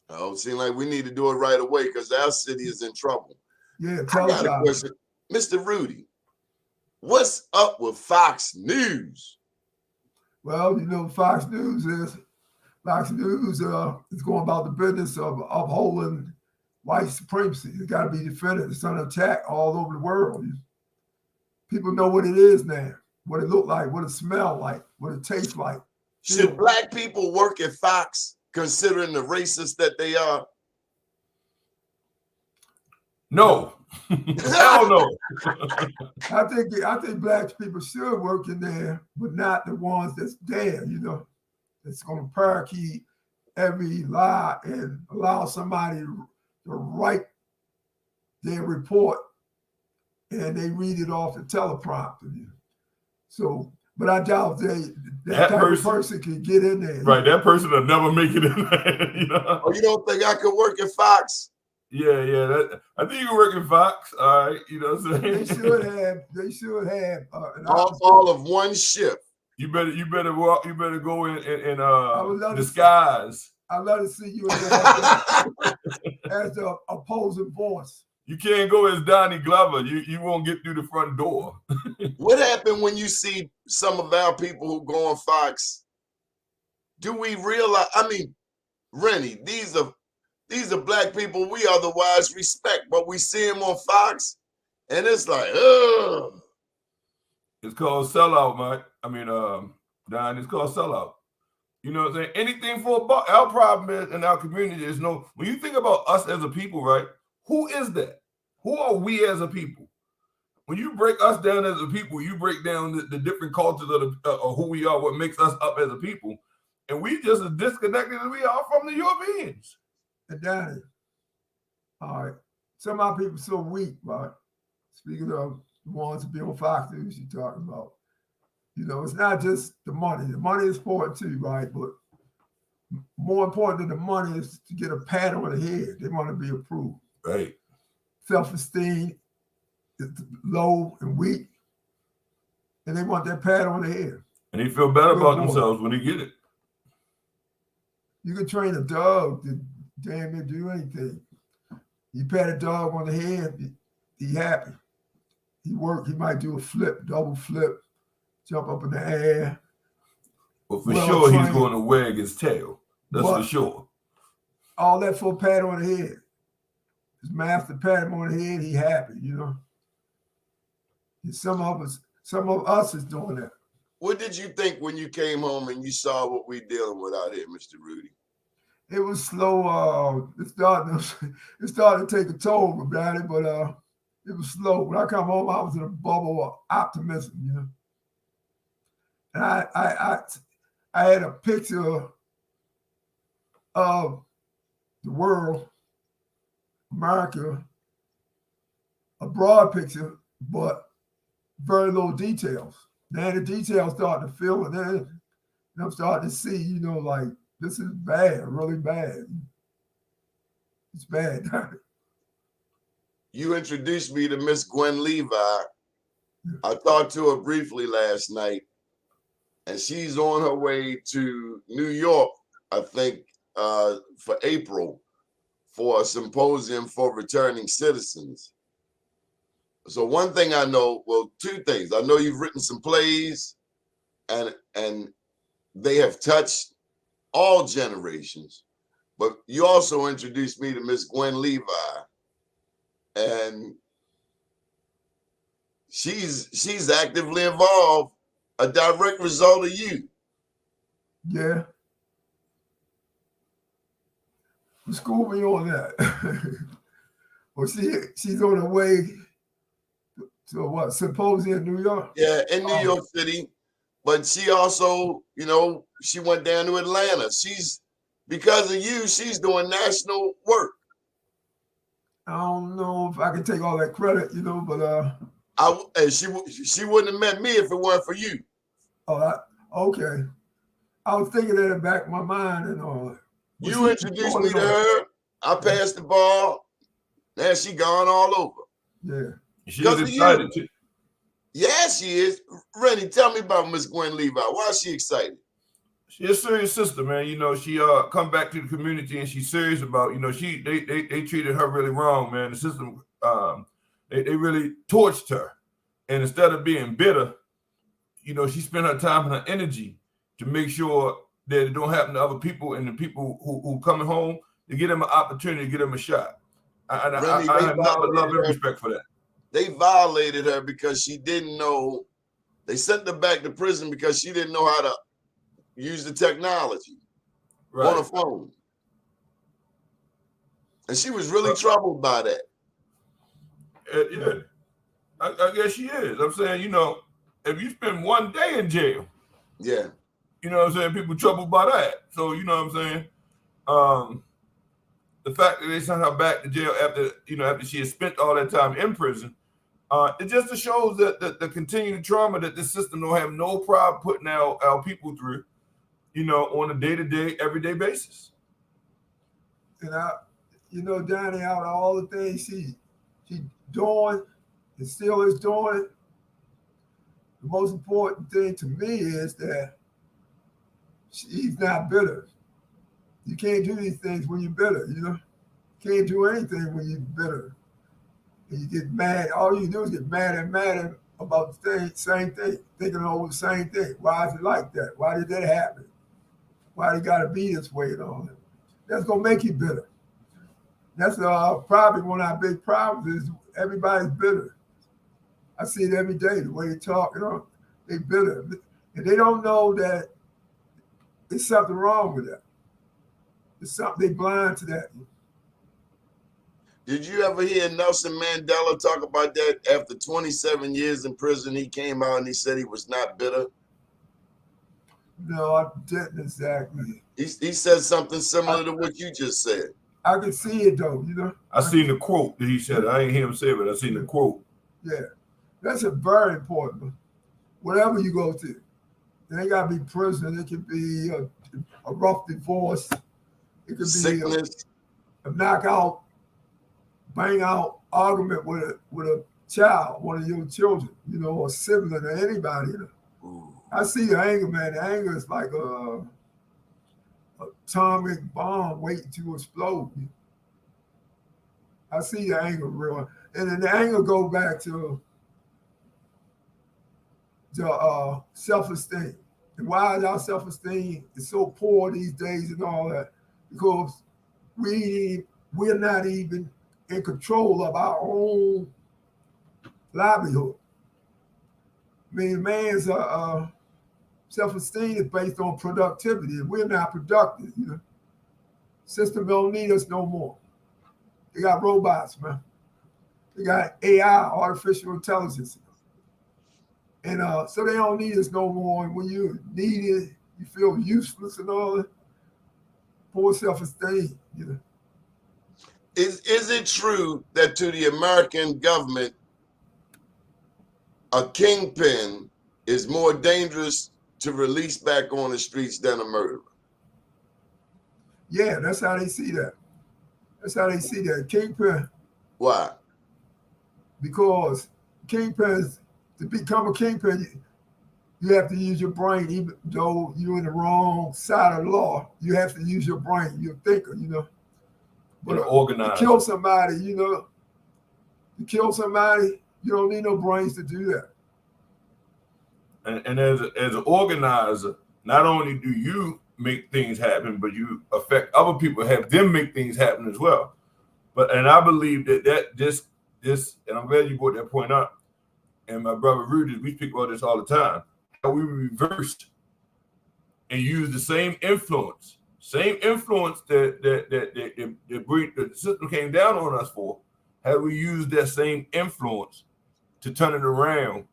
Oh, it seems like we need to do it right away because our city is in trouble. Yeah, I got a question. Mr. Rudy, what's up with Fox News? Well, you know, Fox News is going about the business of upholding white supremacy. It's got to be defended. It's under attack all over the world. People know what it is now, what it looked like, what it smelled like, what it tastes like. Should Black people work at Fox, considering the racists that they are? No. Hell no. I think Black people should work in there, but not the ones that's there, you know, that's going to parakeet every lie and allow somebody to write their report and they read it off the teleprompter. So, but I doubt that type of person can get in there. Right, that person will never make it in there. You know? Oh, you don't think I could work at Fox? Yeah. I think you can work at Fox. All right, you know what I'm saying? They should have all of one shift. You better go in disguise. I'd love to see you as the opposing voice. You can't go as Donnie Glover. You won't get through the front door. What happened when you see some of our people who go on Fox? Do we realize? I mean, Renny, these are black people we otherwise respect, but we see them on Fox, and it's like, ugh. It's called sellout, Mike. I mean, Don, it's called sellout. You know what I'm saying? Anything for a buck. Our problem is in our community is when you think about us as a people, right? Who is that? Who are we as a people? When you break us down as a people, you break down the different cultures of who we are, what makes us up as a people. And we just as disconnected as we are from the Europeans. And Danny, all right, some of our people so weak, right? Speaking of the ones that be on Fox News you're talking about, you know, it's not just the money. The money is important too, right? But more important than the money is to get a pat on the head. They want to be approved. Right. Self-esteem is low and weak, and they want that pat on the head. And they feel better about themselves when they get it. You can train a dog to damn near do anything. You pat a dog on the head, he happy. He might do a flip, double flip, jump up in the air. But for sure, he's going to wag his tail. That's for sure. All that for a pat on the head. His master pat him on the head, he happy, you know. And some of us is doing that. What did you think when you came home and you saw what we're dealing with out here, Mr. Rudy? It was slow. It started to take a toll about it, but it was slow. When I come home, I was in a bubble of optimism, you know. And I had a picture of the world, America, a broad picture, but very low details. Now the details start to fill, and then I'm starting to see, you know, like, this is bad, really bad. It's bad. You introduced me to Miss Gwen Levi. I talked to her briefly last night, and she's on her way to New York, I think, for April, for a symposium for returning citizens. So one thing I know, well, two things. I know you've written some plays, and they have touched all generations. But you also introduced me to Miss Gwen Levi, and she's actively involved, a direct result of you. Yeah. School me on that. Well, she's on her way to what, symposium in New York? Yeah, in New York City. But she also, you know, she went down to Atlanta. Because of you, she's doing national work. I don't know if I can take all that credit, you know, but and she wouldn't have met me if it weren't for you. Oh, okay. I was thinking that in the back of my mind and all. You introduced me to her. I passed the ball. Now she gone all over. Yeah. She's excited too. Yeah, she is. Renny, tell me about Miss Gwen Levi. Why is she excited? She's a serious sister, man. You know, she come back to the community and she's serious about, you know, they treated her really wrong, man. The system, they really torched her. And instead of being bitter, you know, she spent her time and her energy to make sure that it don't happen to other people, and the people who coming home, to get them an opportunity, to get them a shot. I have nothing but love and respect for that. They violated her because she didn't know. They sent her back to prison because she didn't know how to use the technology on a phone. And she was really troubled by that. Yeah, I guess she is. I'm saying, you know, if you spend one day in jail, yeah, you know what I'm saying, people troubled by that. So, you know what I'm saying? The fact that they sent her back to jail after she had spent all that time in prison, it just shows that the continued trauma that this system don't have no problem putting our people through, you know, on a day-to-day, everyday basis. And you know, Donnie, out of all the things she doing and still is doing, the most important thing to me is that she's not bitter. You can't do these things when you're bitter, you know? You can't do anything when you're bitter. And you get mad. All you do is get mad and mad about the same thing, thinking over the same thing. Why is it like that? Why did that happen? Why they got to be this way and all that? That's going to make you bitter. That's probably one of our big problems is everybody's bitter. I see it every day, the way they talk, they bitter. And they don't know that there's something wrong with that. There's something, they blind to that. Did you ever hear Nelson Mandela talk about that? After 27 years in prison, he came out and he said he was not bitter. No, I didn't exactly. He said something similar to what you just said. I could see it though, I seen the quote that he said. I ain't hear him say it, but I seen the quote. Yeah, that's a very important. Whatever you go to, it ain't gotta be prison. It could be a rough divorce. It could Sickness. be a knockout, bang out argument with a child, one of your children, or sibling or anybody. I see the anger, man. The anger is like a atomic bomb waiting to explode. I see the anger real, and then the anger go back to self-esteem. And why is our self-esteem is so poor these days and all that? Because we're not even in control of our own livelihood. I mean, man's self-esteem is based on productivity, and we're not productive. System don't need us no more. They got robots, man. They got AI, artificial intelligence. And so they don't need us no more. And when you need it, you feel useless and all that. Poor self-esteem, Is it true that to the American government, a kingpin is more dangerous to release back on the streets than a murderer? Yeah, that's how they see that. That's how they see that. Kingpin. Why? Because kingpins, to become a kingpin, you have to use your brain, even though you're in the wrong side of the law. You have to use your brain. You're a thinker, But organize. To kill somebody, you don't need no brains to do that. And as an organizer, not only do you make things happen, but you affect other people, have them make things happen as well. And I believe that this, and I'm glad you brought that point up. And my brother Rudy, we speak about this all the time. How we reversed and used the same influence that the system came down on us for. How we used that same influence to turn it around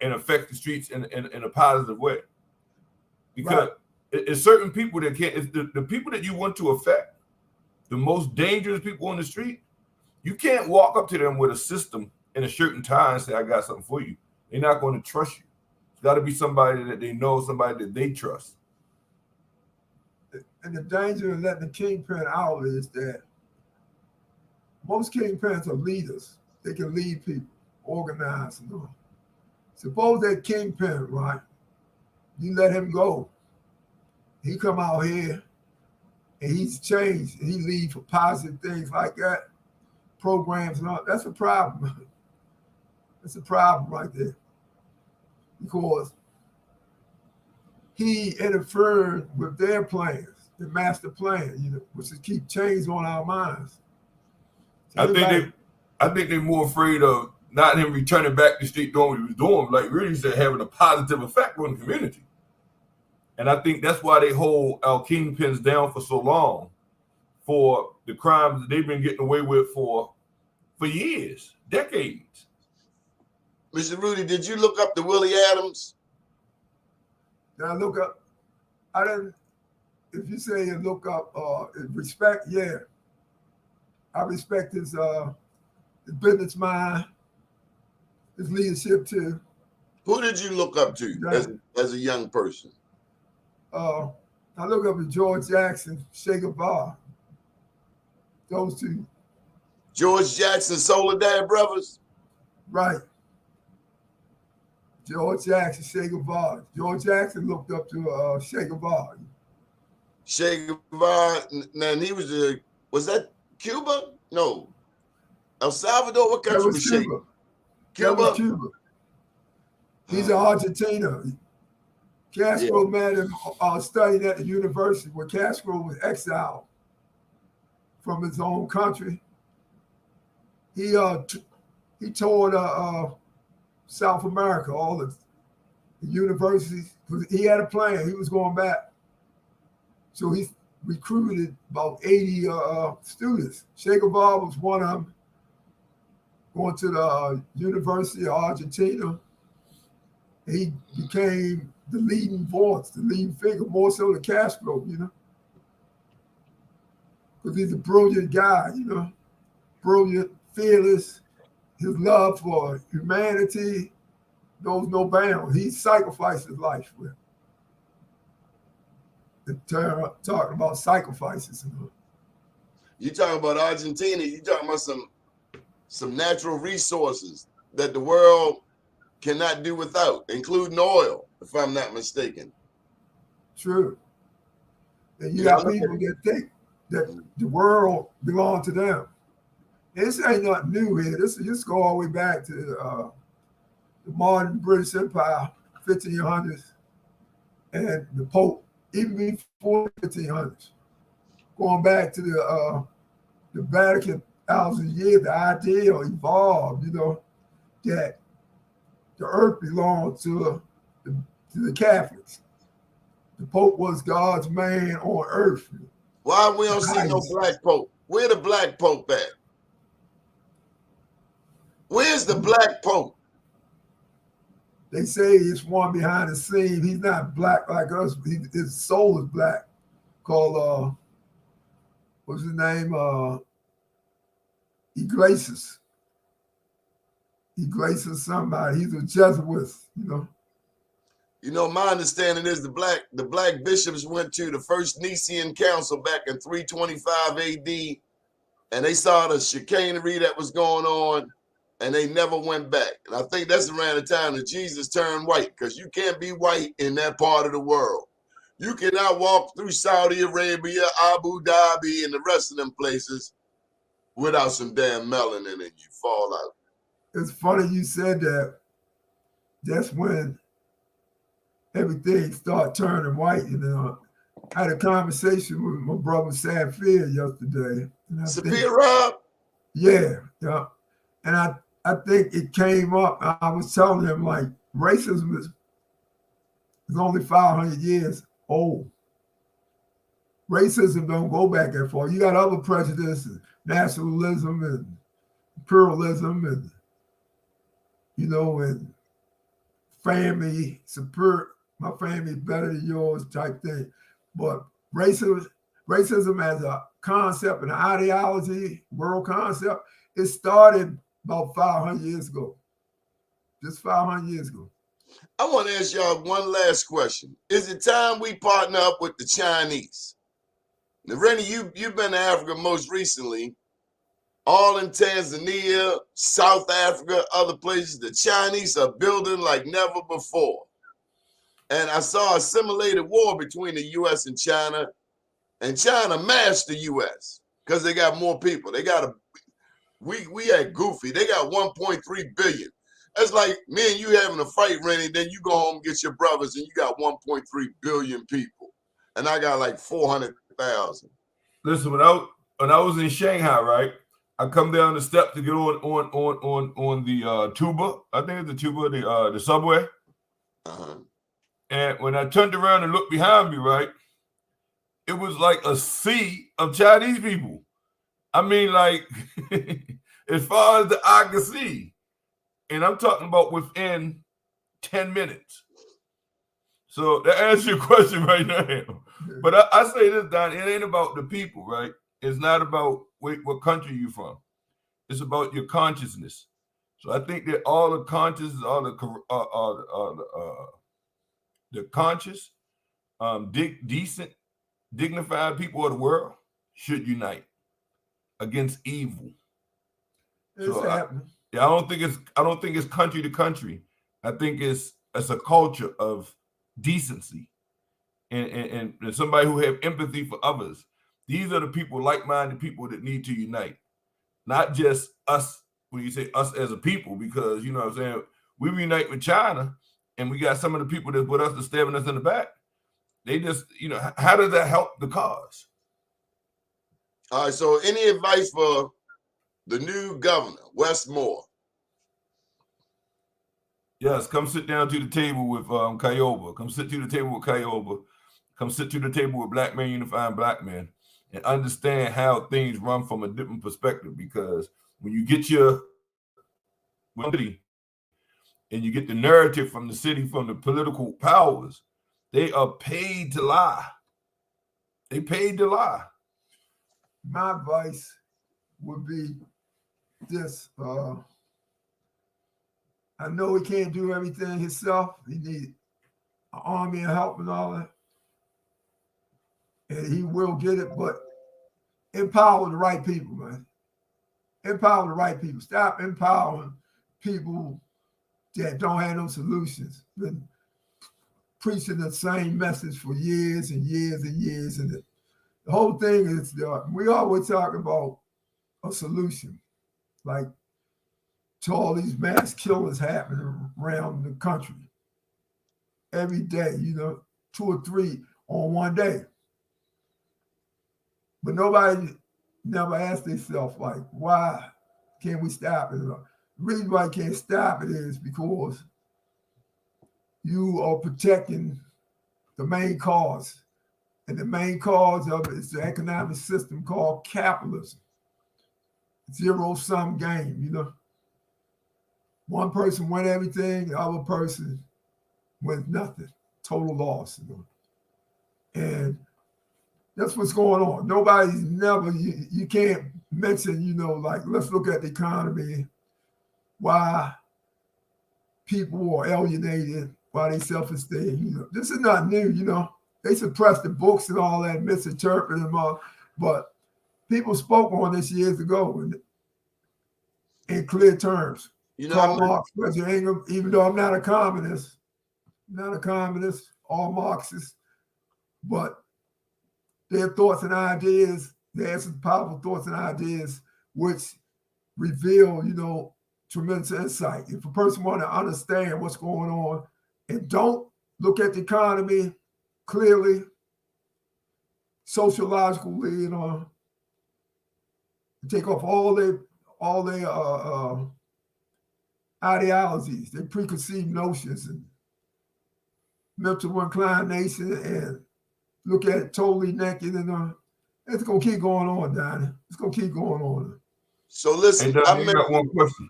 and affect the streets in a positive way. Because it's certain people that can't, it's the people that you want to affect, the most dangerous people on the street, you can't walk up to them with a system in a shirt and tie and say, I got something for you. They're not going to trust you. It's got to be somebody that they know, somebody that they trust. And the danger of letting the kingpin out is that most kingpins are leaders. They can lead people, organize and all. Suppose that kingpin, right? You let him go. He come out here and he's changed. And he lead for positive things like that, programs and all. That's a problem. That's a problem right there. Because he interfered with their plans, the master plan, which is keep change on our minds. So I think they're more afraid of not him returning back to the street doing what he was doing, like really said, having a positive effect on the community. And I think that's why they hold our kingpins down for so long, for the crimes that they've been getting away with for years, decades. Mr. Rudy, did you look up to Willie Adams? Did I look up? I didn't. If you say you look up respect, yeah. I respect his business mind, his leadership too. Who did you look up to as a young person? I look up to George Jackson, Che Guevara. Those two. George Jackson, Soledad Brothers? Right. George Jackson, Che Guevara. George Jackson looked up to Che Guevara. Che Guevara, and he was that Cuba? No. El Salvador, what That country was was shaking? Cuba. Cuba? That was Cuba. He's in Argentina. Castro met him studying at the university where Castro was exiled from his own country. He toured South America, all the universities. He had a plan. He was going back. So he recruited about 80 students. Che Guevara was one of them, going to the University of Argentina. He became the leading voice, the leading figure, more so than Castro, you know, because he's a brilliant guy, you know, brilliant, fearless. His love for humanity knows no bounds. He sacrificed his life for it. Talking about sacrifices. You know. You talking about Argentina? You talking about some natural resources that the world cannot do without, including oil, if I'm not mistaken. True. And you got people that think that the world belongs to them. This ain't nothing new here. This go all the way back to the modern British Empire, 1500s, and the Pope, even before 1500s. Going back to the Vatican, thousands of years, the idea evolved, you know, that the earth belonged to the Catholics. The Pope was God's man on earth. Why we don't see no black Pope? Where the black Pope at? Where's the black Pope? They say he's one behind the scene. He's not black like us. His soul is black. Called what's his name? Iglesias. Iglesias somebody. He's a Jesuit, you know. You know, my understanding is the black bishops went to the first Nicene Council back in 325 AD, and they saw the chicanery that was going on, and they never went back. And I think that's around the time that Jesus turned white, because you can't be white in that part of the world. You cannot walk through Saudi Arabia, Abu Dhabi, and the rest of them places without some damn melanin and you fall out. It's funny you said that. That's when everything started turning white. And I had a conversation with my brother Saphir yesterday. Saphir Rob? Yeah. And I think it came up. I was telling him, like, racism is only 500 years old. Racism don't go back that far. You got other prejudices, nationalism and pluralism and, you know, and family, my family is better than yours type thing. But racism as a concept and an ideology, world concept, it started about 500 years ago. Just 500 years ago. I want to ask y'all one last question. Is it time we partner up with the Chinese? Now, Renny, you've been to Africa most recently, all in Tanzania, South Africa, other places. The Chinese are building like never before. And I saw a simulated war between the U.S. and China matched the U.S. because they got more people. They got we had goofy. They got 1.3 billion. That's like me and you having a fight, Renny, then you go home and get your brothers and you got 1.3 billion people. And I got like 400,000. Listen, when I was in Shanghai, right? I come down the steps to get on the tuba. I think it's the tuba, the subway. Uh-huh. And when I turned around and looked behind me, right, it was like a sea of Chinese people. I mean, like, as far as the eye could see. And I'm talking about within 10 minutes. So that answers your question right now. But I say this, Don, it ain't about the people, right? It's not about what country you're from. It's about your consciousness. So I think that all the conscious, all the conscious, decent, dignified people of the world should unite against evil. So I don't think it's country to country. I think it's a culture of decency and somebody who have empathy for others. These are the people, like-minded people that need to unite. not just us, when you say us as a people, because, you know what I'm saying, we reunite with China and we got some of the people that's with us that's stabbing us in the back. They just, you know, how does that help the cause? All right, so any advice for the new governor, Westmore? Yes, come sit down to the table with KIOBA. Come sit to the table with KIOBA. Come sit to the table with Black Men Unifying Black Men and understand how things run from a different perspective. Because when you get your city and you get the narrative from the city, from the political powers, they are paid to lie. They paid to lie. My advice would be this. I know he can't do everything himself. He needs an army and help and all that. And he will get it, but empower the right people, man. Empower the right people. Stop empowering people that don't have no solutions. Been preaching the same message for years and years and years. And the whole thing is, we always talk about a solution, like to all these mass killers happening around the country every day, you know, 2 or 3 on one day. But nobody never asked themselves, like, why can't we stop it? The reason why you can't stop it is because you are protecting the main cause. And the main cause of it is the economic system called capitalism. Zero-sum game, you know. One person win everything, the other person wins nothing. Total loss, you know. And that's what's going on. Nobody's never, you can't mention, you know, like, let's look at the economy, why people are alienated, why they self-esteem. You know, this is not new, you know. They suppressed the books and all that, misinterpreted them all, but people spoke on this years ago in clear terms. You know, Karl Marx, President Ingram, even though I'm not a communist, all Marxists, but their thoughts and ideas, they have some powerful thoughts and ideas which reveal, you know, tremendous insight. If a person want to understand what's going on and don't look at the economy clearly, sociologically, you know, take off all their ideologies, their preconceived notions and mental inclination, and look at it totally naked, and it's gonna keep going on, Donnie. It's gonna keep going on. So listen, Hey, Donnie, I got one question.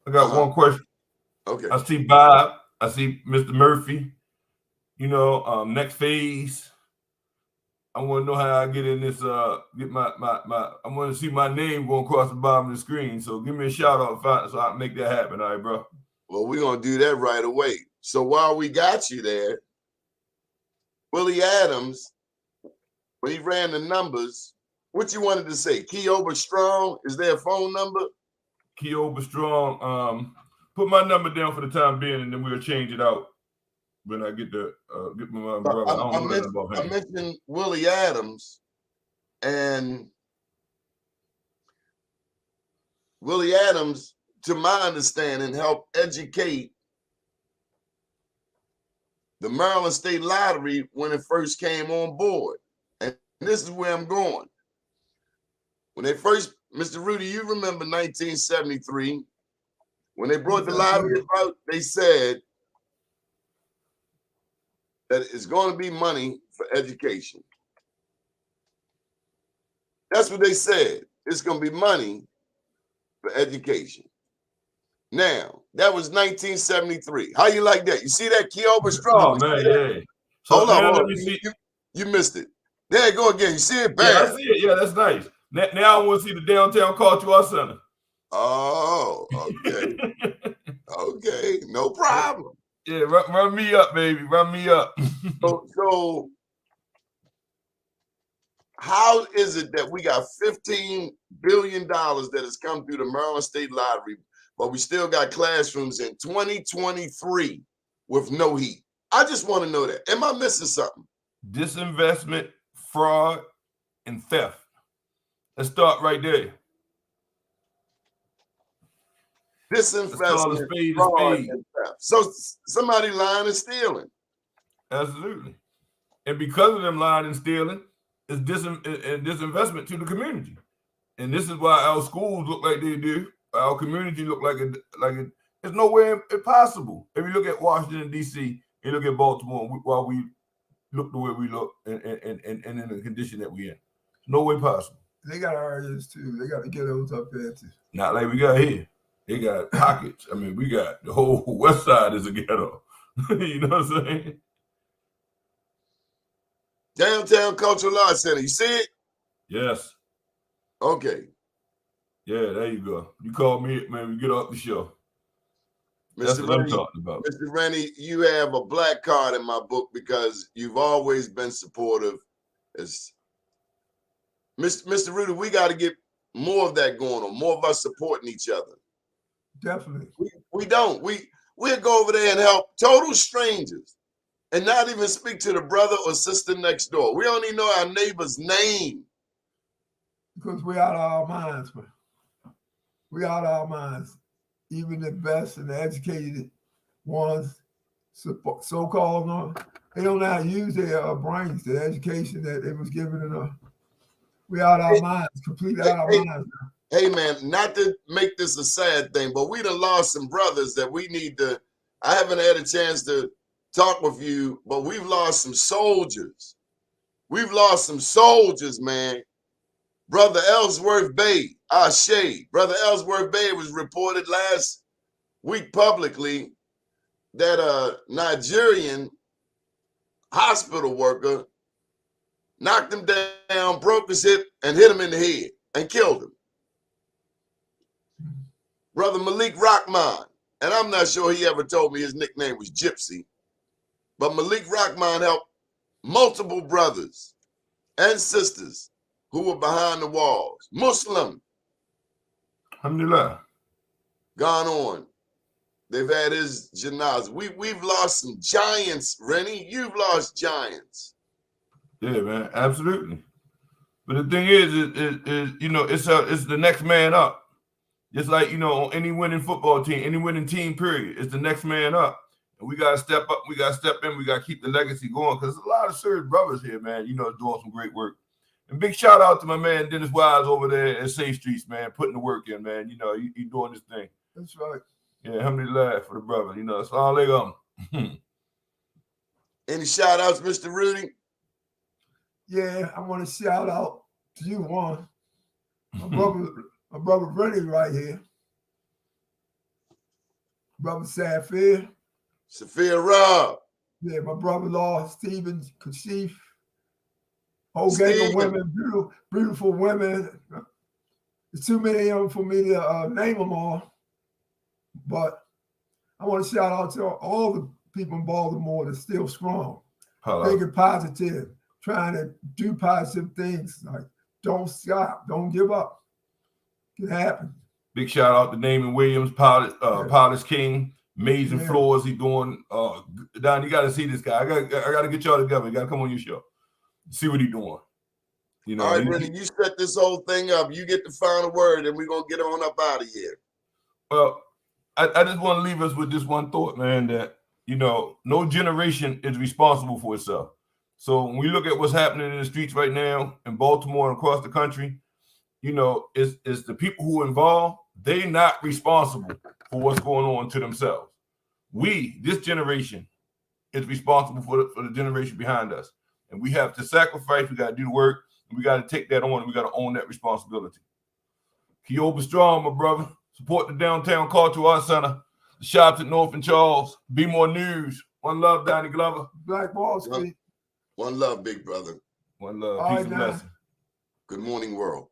One question. Okay. I see Bob. I see Mr. Murphy. You know, next phase. I want to know how I get in this. Get my. I want to see my name going across the bottom of the screen. So give me a shout out so I can make that happen. All right, bro. Well, we're gonna do that right away. So while we got you there, Willie Adams, when he ran the numbers, what you wanted to say? KIOBA Strong, is there a phone number? KIOBA Strong. Put my number down for the time being, and then we'll change it out when I get the get my brother. I mentioned Willie Adams, and Willie Adams, to my understanding, helped educate the Maryland State Lottery when it first came on board. And this is where I'm going. When they first, Mr. Rudy, you remember 1973, when they brought the lottery about, they said that it's going to be money for education. That's what they said. It's going to be money for education. Now, that was 1973. How you like that? You see that, KIOBA Strong? Oh, man, yeah. So hold on. Let me see. You missed it. There you go again. You see it? Bam. Yeah, I see it. Yeah, that's nice. Now I want to see the downtown cultural center. Oh, okay. Okay, no problem. Yeah, run me up, baby. Run me up. So how is it that we got $15 billion that has come through the Maryland State Lottery, but we still got classrooms in 2023 with no heat? I just want to know that. Am I missing something? Disinvestment, fraud, and theft. Let's start right there. disinvestment, spade a fraud, spade. and theft. So somebody lying and stealing. Absolutely. And because of them lying and stealing, it's disinvestment to the community. And this is why our schools look like they do. Our community look like it's nowhere impossible. If you look at Washington, D.C., and look at Baltimore, while we look the way we look and in the condition that we're in. No way possible. They got areas too. They got to get those up there too. Not like we got here. They got pockets. I mean, we got the whole west side is a ghetto. You know what I'm saying? Downtown Cultural Arts Center. You see it? Yes. Okay. Yeah, there you go. You call me, man, we get off the show. That's Mr. what Renny, I'm talking about. Mr. Renny, you have a black card in my book because you've always been supportive. As Mr. Rudy, we got to get more of that going on, more of us supporting each other. Definitely. We don't. We'll go over there and help total strangers and not even speak to the brother or sister next door. We don't even know our neighbor's name. Because we're out of our minds, man. We're out of our minds. Even the best and the educated ones, so-called, they don't know how to use their brains, the education that they was given enough. We're out of our minds, completely out of our minds. Hey, man, not to make this a sad thing, but we done lost some brothers that we need to. I haven't had a chance to talk with you, but we've lost some soldiers. We've lost some soldiers, man. Brother Ellsworth Bay, Brother Ellsworth Bay was reported last week publicly that a Nigerian hospital worker knocked him down, broke his hip, and hit him in the head and killed him. Brother Malik Rahman, and I'm not sure he ever told me his nickname was Gypsy, but Malik Rahman helped multiple brothers and sisters who were behind the walls. Muslim. Alhamdulillah. Gone on. They've had his janazah. We've lost some giants, Renny. You've lost giants. Yeah, man, absolutely. But the thing is you know, it's the next man up. Just like, you know, on any winning football team, any winning team, period, it's the next man up. And we got to step up. We got to step in. We got to keep the legacy going because there's a lot of serious brothers here, man, you know, doing some great work. And big shout out to my man, Dennis Wise over there at Safe Streets, man, putting the work in, man. You know, he doing this thing. That's right. Yeah, alhamdulillah for the brother. You know, assalamu alaikum. Any shout outs, Mr. Rudy? Yeah, I want to shout out to you, one. My brother Renny right here. Brother Safir. Safir Rob. Yeah, my brother-in-law, Stephen Kashif. Whole gang of women, beautiful women. There's too many of them for me to name them all. But I want to shout out to all the people in Baltimore that's still strong, thinking positive, trying to do positive things. Like, don't stop, don't give up. It can happen. Big shout out to Damon Williams, Pilot's King, amazing floors he doing. Don, you got to see this guy. I got to get y'all together. You got to come on your show. See what he's doing. You know, all right, Renny, you set this whole thing up. You get the final word, and we're going to get on up out of here. Well, I just want to leave us with this one thought, man, that, you know, no generation is responsible for itself. So when we look at what's happening in the streets right now in Baltimore and across the country, you know, it's the people who are involved, they're not responsible for what's going on to themselves. We, this generation, is responsible for the generation behind us. And we have to sacrifice, we got to do the work, and we got to take that on, and we got to own that responsibility. KIOBA strong, my brother. Support the Downtown Cultural Arts Center, the shops at North and Charles. Be More News. One love, Donnie Glover. Black Wall Street. One love, big brother. One love. All Peace right, and now. blessings. Good morning, world.